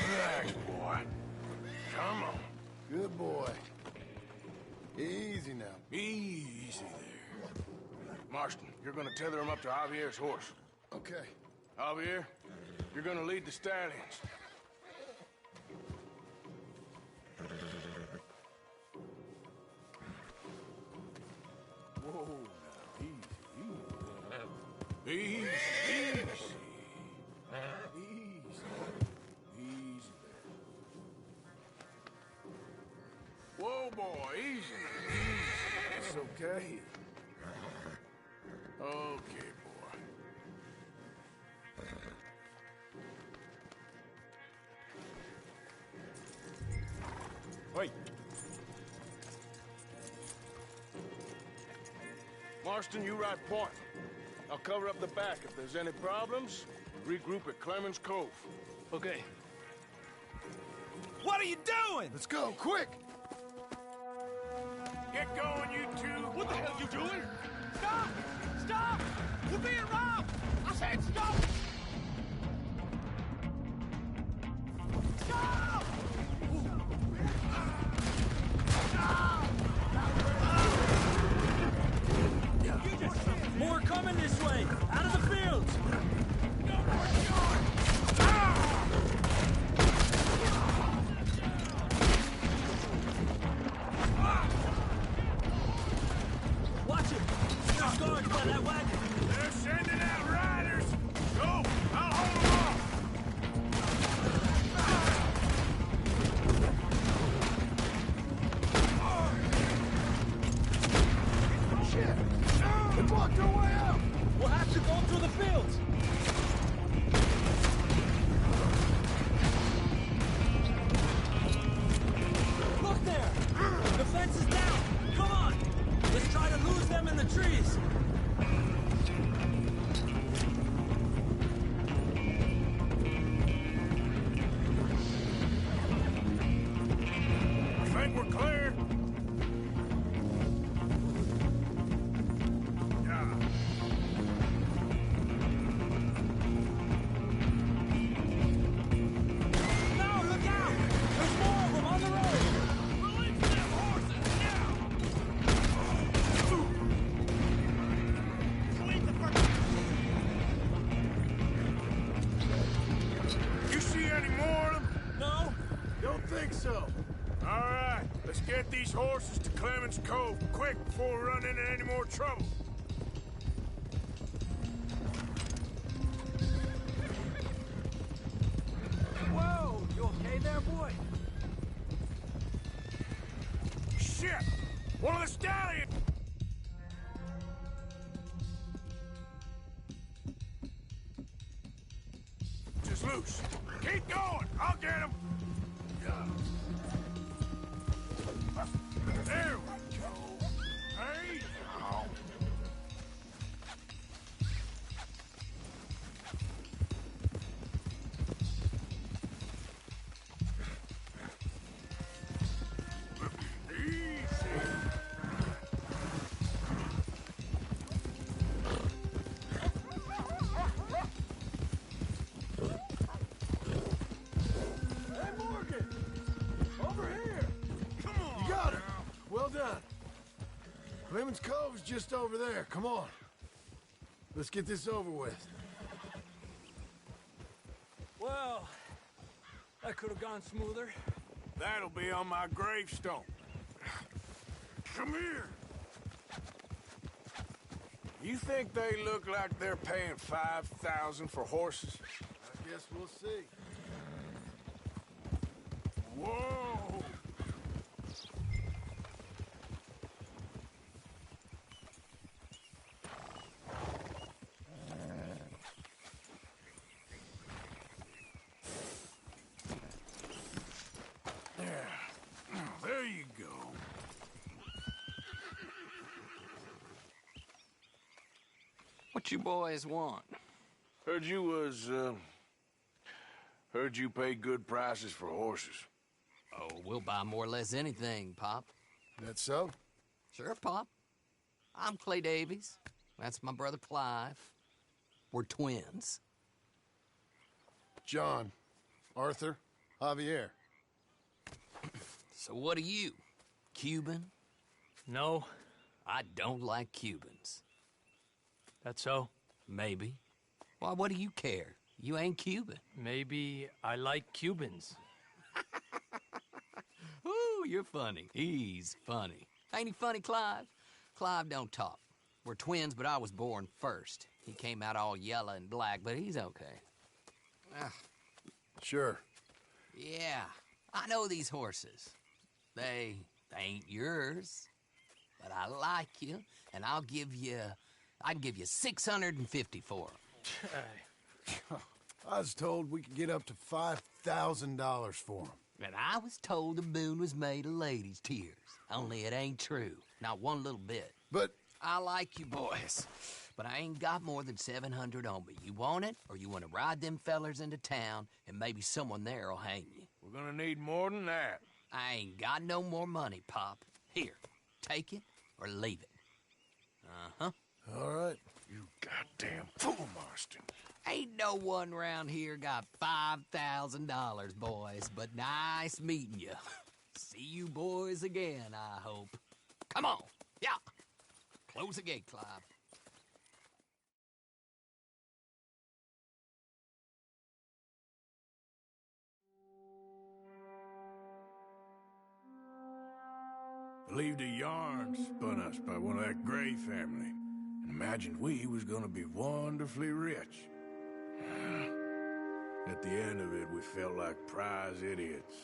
Relax, boy. Come on. Good boy. Easy now. Easy there. Marston, you're gonna tether him up to Javier's horse. Okay. Javier, you're gonna lead the stallions. Whoa, now, easy, easy. Easy, easy there. Whoa, boy, easy. It's okay. Okay, boy. Wait. Marston, you ride point. I'll cover up the back. If there's any problems, regroup at Clemens Cove. Okay. What are you doing? Let's go, quick! Get going, you two! What the hell you doing? Stop! Stop! You're being robbed! I said stop! Stop! More coming this way! Out of the fields! Watch it! There's guards by that wagon! They're sending out riders! Go! I'll hold them off! Shit! They blocked our way out! We'll have to go through the fields! Look there! The fence is down! Come on! Let's try to lose them in the trees! I think we're clear. Yeah. No, look out! There's more of them on the road! Release them horses now! Clean the first. You see any more of them? No? Don't think so. All right, let's get these horses to Clemens Cove quick before we run into any more trouble. Whoa! You okay there, boy? Shit! One of the stallions! Just loose. Keep going. I'll get him. There we go. Hey! Now. Hey, Morgan! Over here! Come on! You got it! now. Well done. Clemens Cove's just over there. Come on. Let's get this over with. Well, that could have gone smoother. That'll be on my gravestone. Come here. You think they look like they're paying $5,000 for horses? I guess we'll see. Whoa! What you boys want? Heard you pay good prices for horses. Oh, we'll buy more or less anything, Pop. That so? Sure, Pop. I'm Clay Davies. That's my brother Clive. We're twins. John, Arthur, Javier. So what are you? Cuban? No. I don't like Cubans. That so? Maybe. Why, what do you care? You ain't Cuban. Maybe I like Cubans. Ooh, you're funny. He's funny. Ain't he funny, Clive? Clive don't talk. We're twins, but I was born first. He came out all yellow and black, but he's okay. Sure. Yeah, I know these horses. They ain't yours, but I like you, and I can give you 650 for them. I was told we could get up to $5,000 for them. And I was told the moon was made of ladies' tears. Only it ain't true. Not one little bit. But I like you boys, but I ain't got more than 700 on me. You want it, or you want to ride them fellers into town, and maybe someone there'll hang you? We're gonna need more than that. I ain't got no more money, Pop. Here, take it or leave it. Uh-huh. All right. You goddamn fool, Marston. Ain't no one round here got $5,000, boys, but nice meeting you. See you boys again, I hope. Come on. Yeah. Close the gate, Clive. Believed a yarn spun us by one of that Gray family, and imagined we was gonna be wonderfully rich. At the end of it, we felt like prize idiots.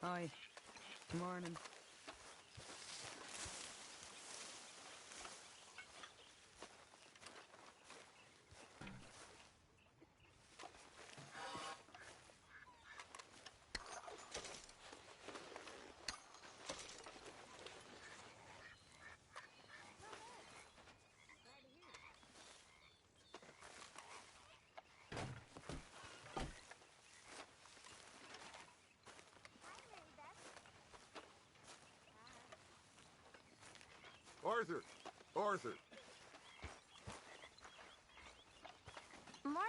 Hi. Good morning. Arthur! Arthur! Morning.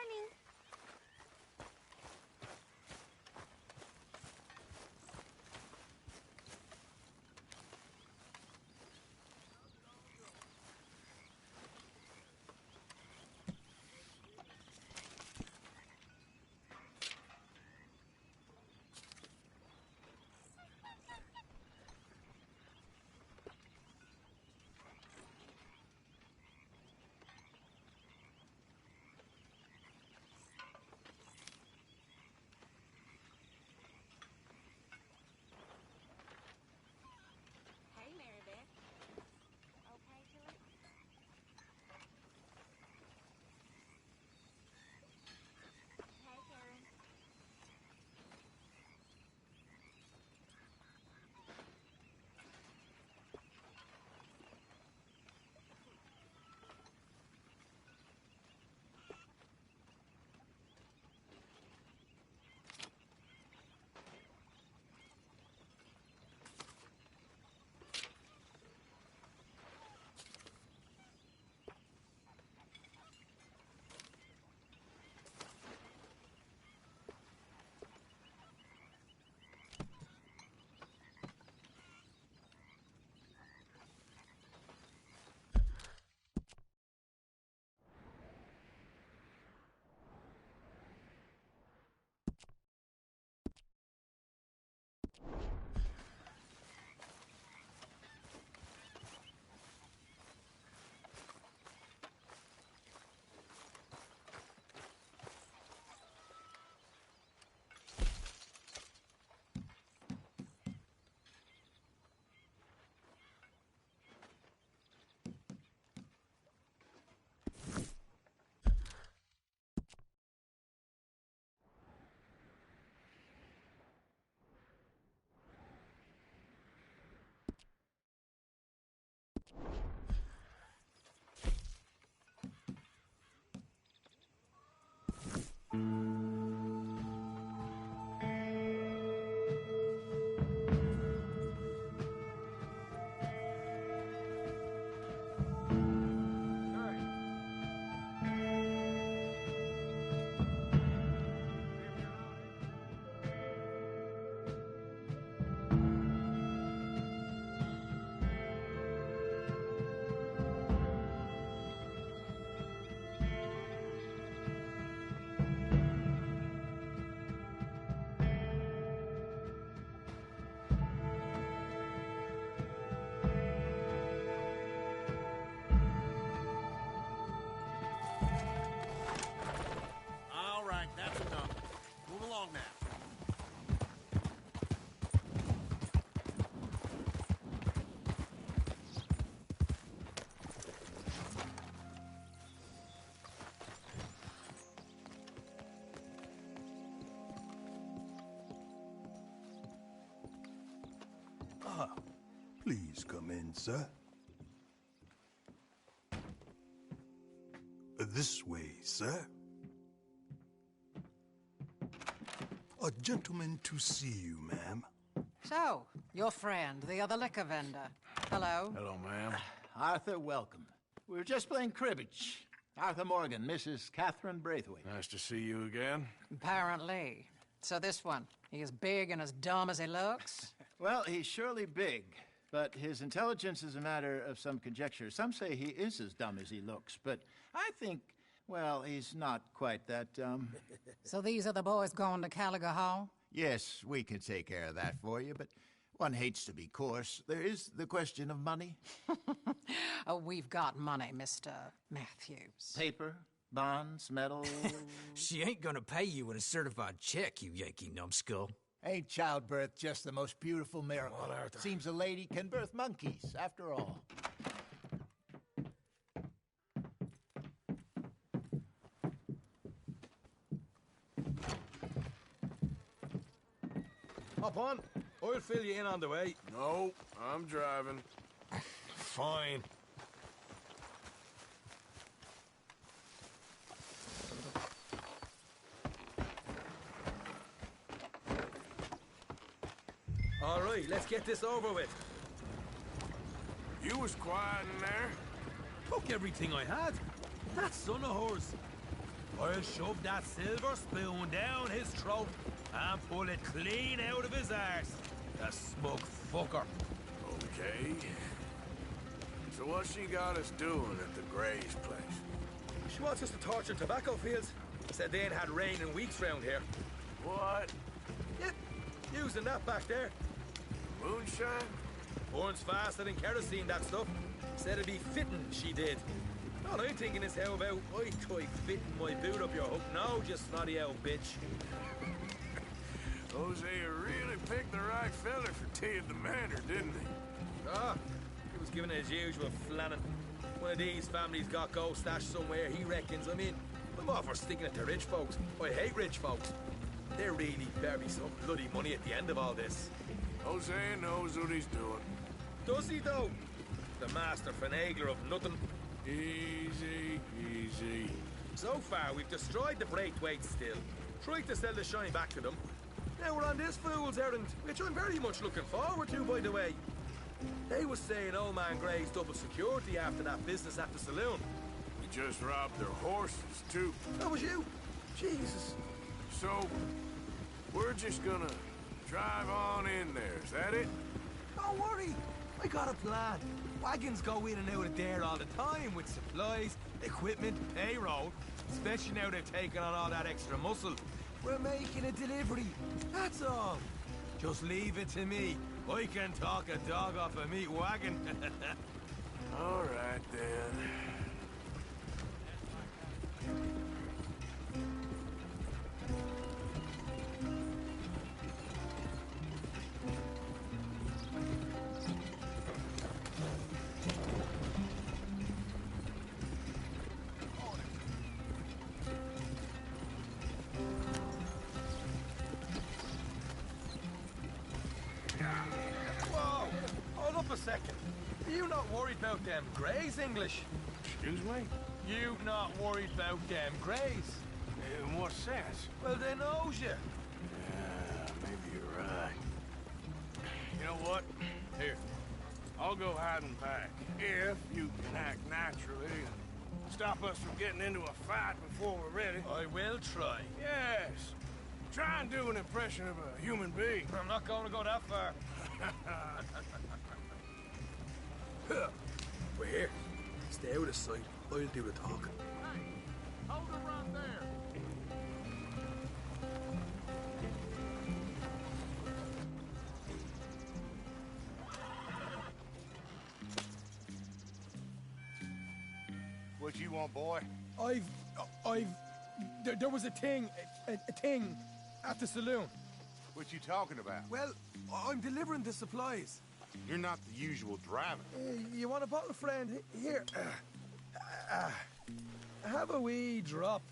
Please come in, sir. This way, sir. A gentleman to see you, ma'am. So, your friend, the other liquor vendor. Hello. Hello, ma'am. Arthur, welcome. We were just playing cribbage. Arthur Morgan, Mrs. Catherine Braithwaite. Nice to see you again. Apparently. So this one, he is big and as dumb as he looks? Well, he's surely big, but his intelligence is a matter of some conjecture. Some say he is as dumb as he looks, but I think, well, he's not quite that dumb. So these are the boys going to Gallagher Hall? Yes, we can take care of that for you, but one hates to be coarse. There is the question of money. Oh, we've got money, Mr. Matthews. Paper, bonds, metal. She ain't gonna pay you in a certified check, you Yankee numbskull. Ain't childbirth just the most beautiful miracle? Well, Arthur. Seems a lady can birth monkeys, after all. Hop on. I'll fill you in on the way. No, I'm driving. Fine. All right, let's get this over with. You was quiet in there. Took everything I had. That son of hers. I'll shove that silver spoon down his throat and pull it clean out of his arse. The smug fucker. Okay. So what she got us doing at the Gray's place? She wants us to torture tobacco fields. Said they ain't had rain in weeks round here. What? Yeah, using that back there. Moonshine? Burns faster than kerosene, that stuff. Said it'd be fitting, she did. All I'm thinking is how about I try fitting my boot up your hook now, just snotty old bitch. Hosea really picked the right fella for tea at the manor, didn't he? Ah, he was giving it his usual flannin'. One of these families got gold stashed somewhere, he reckons. I mean, I'm all for sticking it to rich folks. I hate rich folks. There really better be some bloody money at the end of all this. Hosea knows what he's doing. Does he, though? The master finagler of nothing. Easy, easy. So far, we've destroyed the Braithwaites still. Tried to sell the shine back to them. Now we're on this fool's errand, which I'm very much looking forward to, by the way. They was saying old man Gray's double security after that business at the saloon. We just robbed their horses, too. That was you? Jesus. So, we're just gonna drive on in there, is that it? Don't worry. I got a plan. Wagons go in and out of there all the time with supplies, equipment, payroll. Especially now they've taken on all that extra muscle. We're making a delivery. That's all. Just leave it to me. I can talk a dog off a meat wagon. All right, then. Whoa! Hold up a second. You not worried about them Greys, English? Excuse me? You not worried about them Greys? In what sense? Well, they knows you. Yeah, maybe you're right. You know what? Here, I'll go hiding back. If you can act naturally and stop us from getting into a fight before we're ready. I will try. Yes. Try and do an impression of a human being. I'm not going to go that far. We're here. Stay out of sight. I'll do the talking. Hey, hold her right there. What you want, boy? There was a thing at the saloon. What you talking about? Well, I'm delivering the supplies. You're not the usual driver. You want a bottle, friend? Here. Have a wee drop.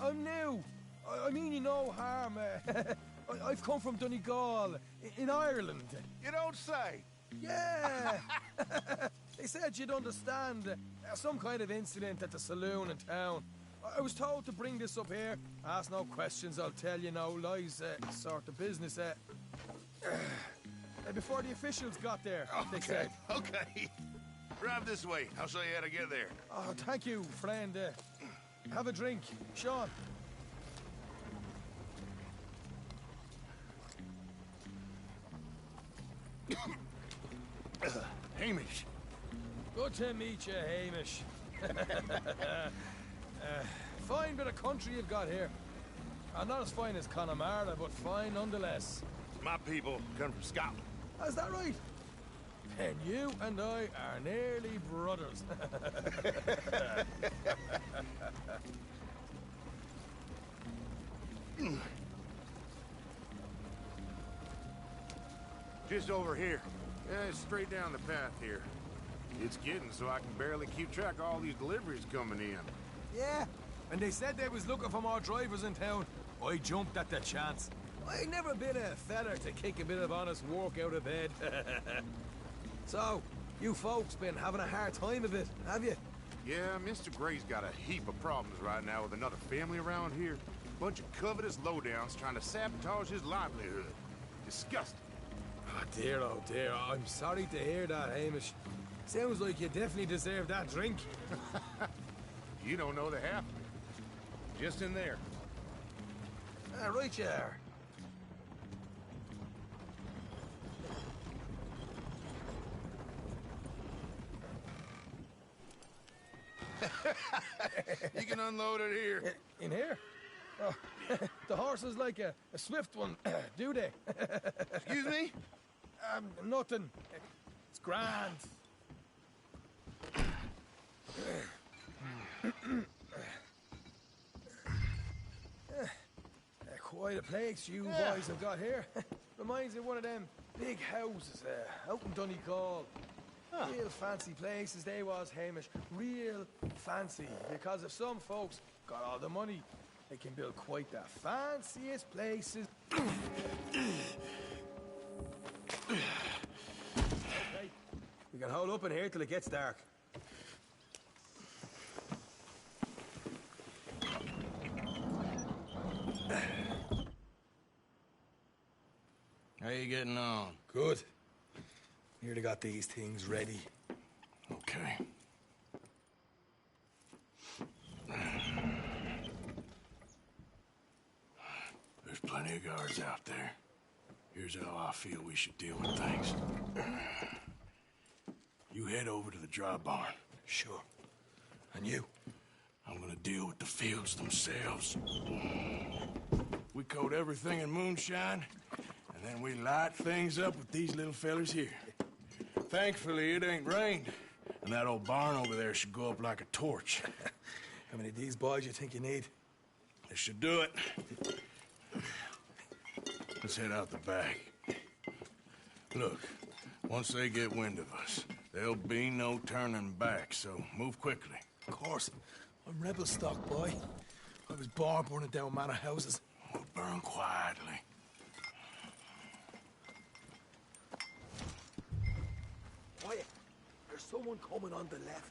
I'm new. I mean you no harm. I've come from Donegal. In Ireland. You don't say. Yeah. They said you'd understand. Some kind of incident at the saloon in town. I was told to bring this up here. Ask no questions, I'll tell you no lies, sort of business. Before the officials got there, they said. Okay. Drive this way. I'll show you how to get there. Oh, thank you, friend. Have a drink. Sean. Hamish. Good to meet you, Hamish. Fine bit of country you've got here. Not as fine as Connemara, but fine nonetheless. My people come from Scotland. Is that right? And you and I are nearly brothers. Just over here. Yeah, straight down the path here. It's getting so I can barely keep track of all these deliveries coming in. Yeah, and they said they was looking for more drivers in town. I jumped at the chance. I never been a feller to kick a bit of honest work out of bed. So, you folks been having a hard time of it, have you? Yeah, Mr. Gray's got a heap of problems right now with another family around here. Bunch of covetous lowdowns trying to sabotage his livelihood. Disgusting. Oh dear, I'm sorry to hear that, Hamish. Sounds like you definitely deserve that drink. You don't know the half of it. Just in there. Right you are. You can unload it here. In here? Oh, the horse is like a swift one, do they? Excuse me? Nothing. It's grand. Quite a place you boys have got here. Reminds me of one of them big houses out in Donegal. Real fancy places they was, Hamish. Real fancy. Because if some folks got all the money, they can build quite the fanciest places. Okay, we can hold up in here till it gets dark. How you getting on? Good. Nearly got these things ready. Okay. There's plenty of guards out there. Here's how I feel we should deal with things. You head over to the dry barn. Sure. And you? I'm gonna deal with the fields themselves. We coat everything in moonshine, and then we light things up with these little fellers here. Thankfully, it ain't rained, and that old barn over there should go up like a torch. How many of these boys you think you need? This should do it. Let's head out the back. Look, once they get wind of us, there'll be no turning back, so move quickly. Of course. I'm rebel stock, boy. I was born burning down manor houses. We'll burn quietly. Quiet. There's someone coming on the left.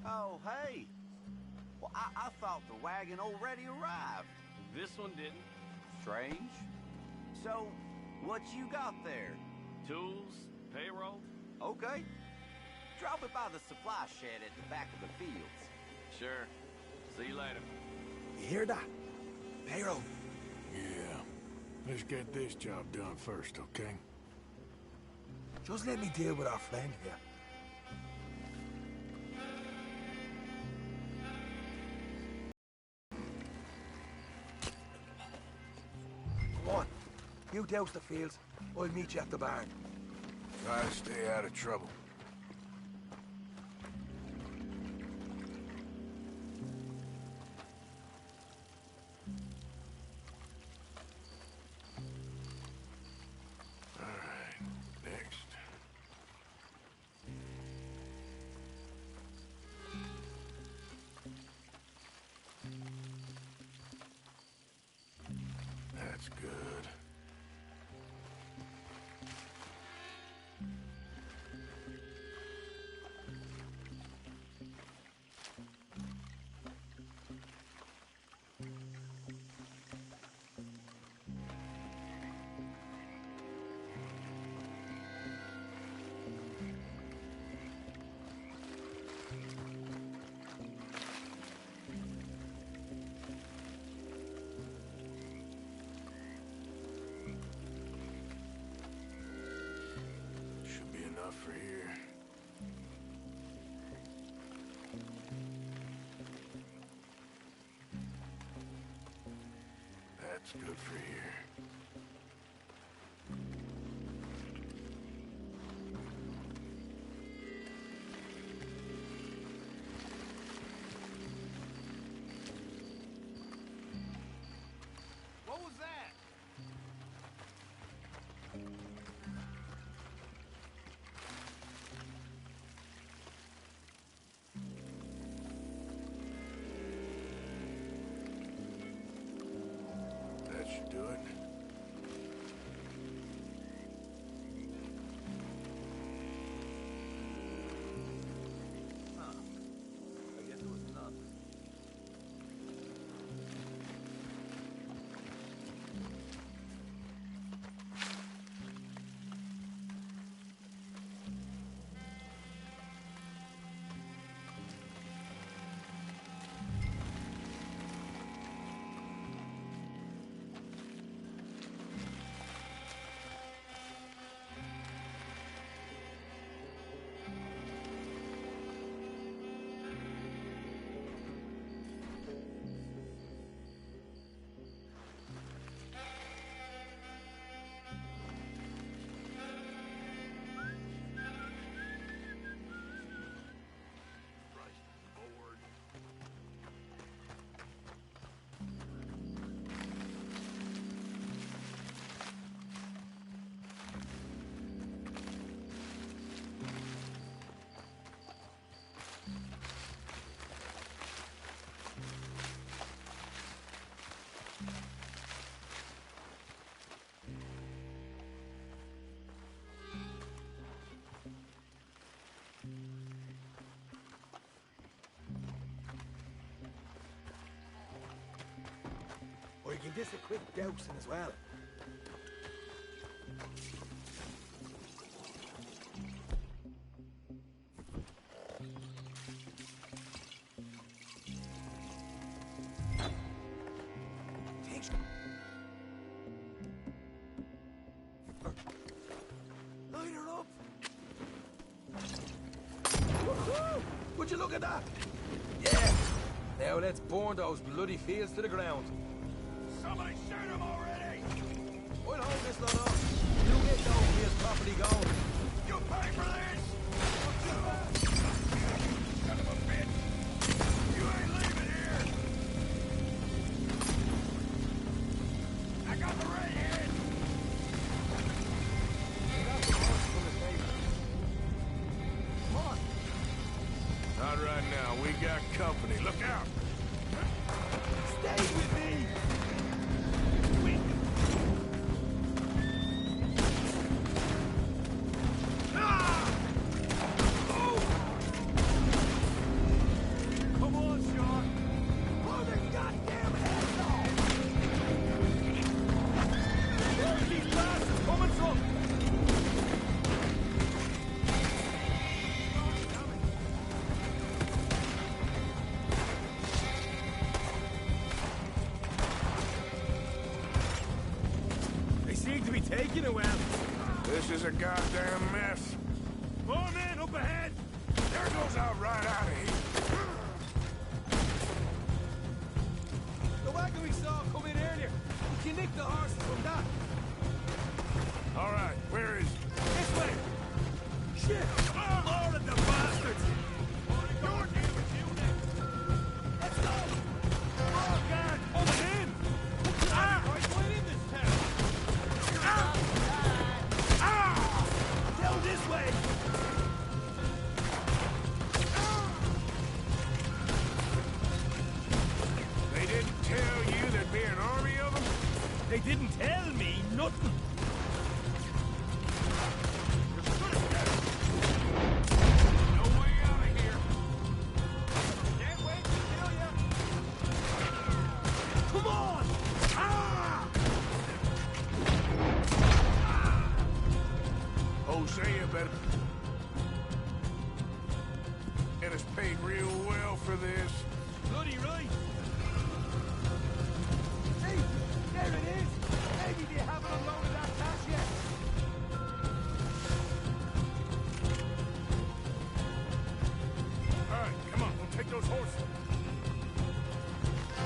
Oh, hey. Well, I thought the wagon already arrived. This one didn't. Strange. So, what you got there? Tools, payroll. Okay. Drop it by the supply shed at the back of the fields. Sure. See you later. You hear that? Payroll. Yeah. Let's get this job done first, okay? Just let me deal with our friend here. Come on. You douse the fields. I'll meet you at the barn. Try to stay out of trouble. That's good. For here. That's good for here. What was that? That should do it. Huh. I guess it was enough. Or you can just a quick dousing as well. Light her up! Woohoo! Would you look at that? Yeah! Now let's burn those bloody fields to the ground. Somebody shoot him already! We'll hold this lot up. You get those fields properly going. You pay for this! Son of a bitch! You ain't leaving here! I got the redhead! Come on. Not right now. We got company. Look out! Stay with me! Come on, Sean! Pull their goddamn heads off! Where are these bastards coming from? They seem to be taking it well. This is a goddamn mess. More men up ahead! There goes out right out of here. The wagon we saw come in earlier. You can nick the horses from that. All right, where is he? This way. Shit! More of the bastards! You're dealing with you next! Let's go! Oh, God! On in! Right way in this town! Down this way! They didn't tell you there'd be an army of them? They didn't tell me nothing. No way out of here. Can't wait to kill you. Come on! Ah! Hosea better get us paid real well for this. Bloody right. Hey, there it is. Maybe they haven't unloaded that cash yet. All right, come on, we'll take those horses.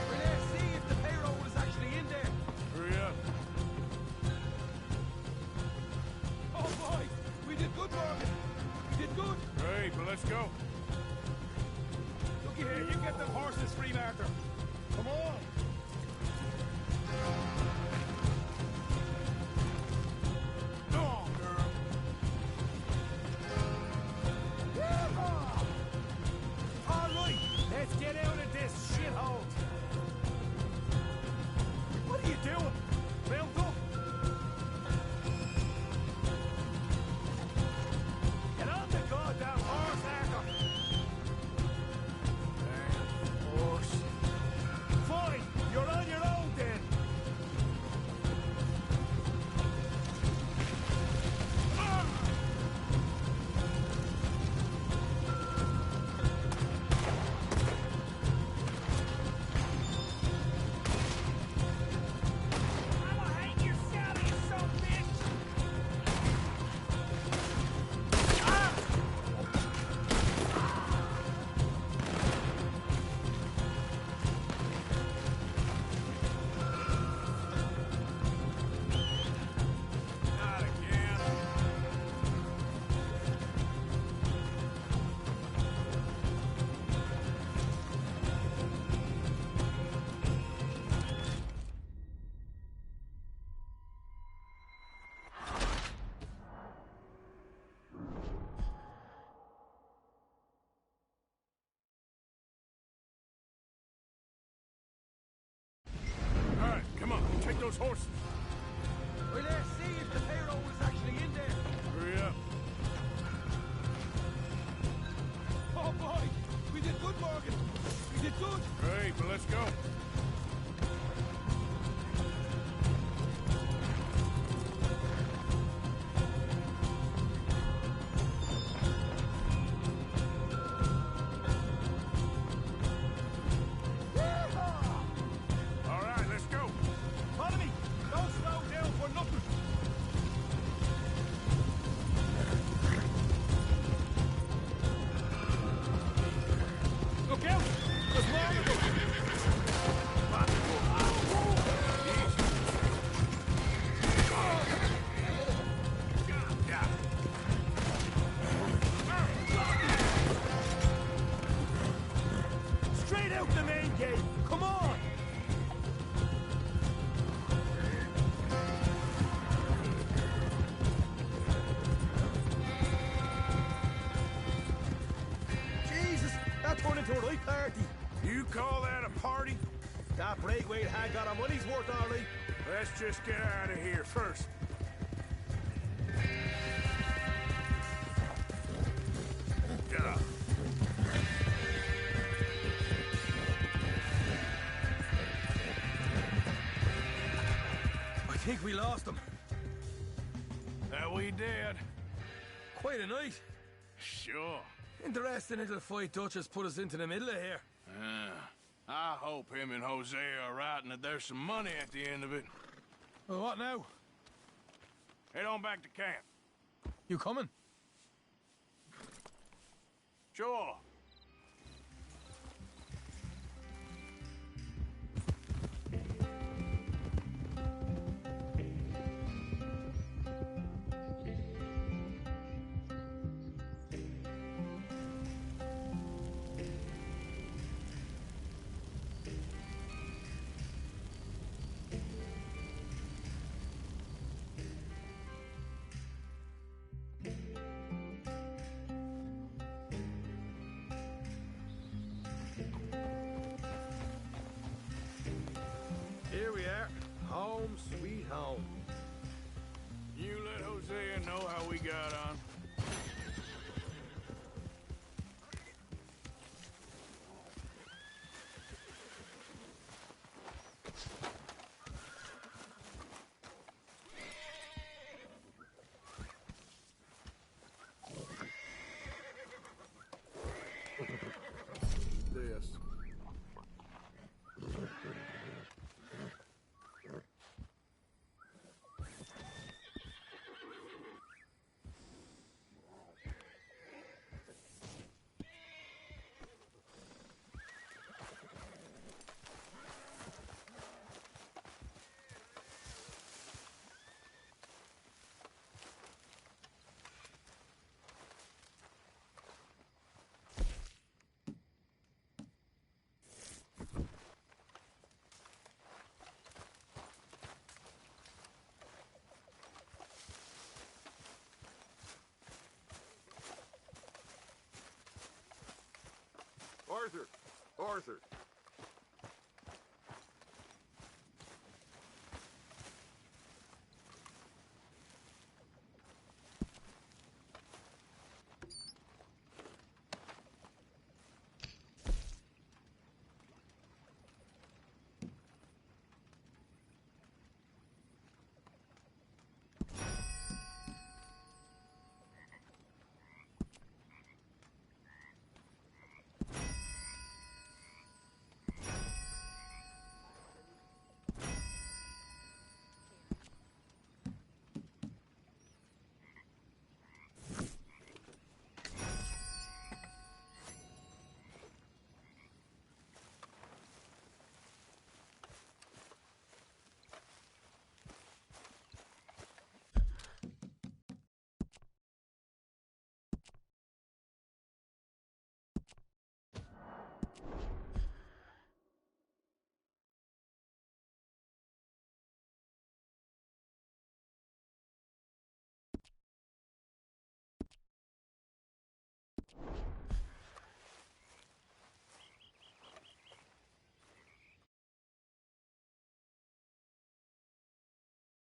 We're there, see if the payroll is actually in there. Hurry up. Oh boy, we did good, Morgan. We did good. Great, but let's go. Looky here, you get them horses free, Martha. Come on. Go on, girl. Yeehaw! All right, let's get out of this shithole. What are you doing? Mount up. Get on the goddamn horse, Arthur. Horse. Fine, you're on your own then. I'ma hang your saddle, you son of a bitch. Ah! Not again. All right, come on, we'll take those horses. Well, let's see if the payroll is actually in there. Hurry up. Oh boy, we did good, Morgan. We did good. Great, but let's go. Yeehaw! All right, let's go. Follow me. Don't slow down for nothing. Look out! There's more of them. Yeah. Straight out the main gate. Come on. Jesus, that turned into a right party. You call that a party? That Braithwaite had got our money's worth, all right. Let's just get out of here first. Yeah. I think we lost them. That we did. Quite a night. Sure. Interesting little fight Dutch has put us into the middle of here. I hope him and Hosea are right and that there's some money at the end of it. Well, what now? Head on back to camp. You coming? Sure. Here we are. Home sweet home. You let Hosea know how we got on. This. Arthur! Arthur!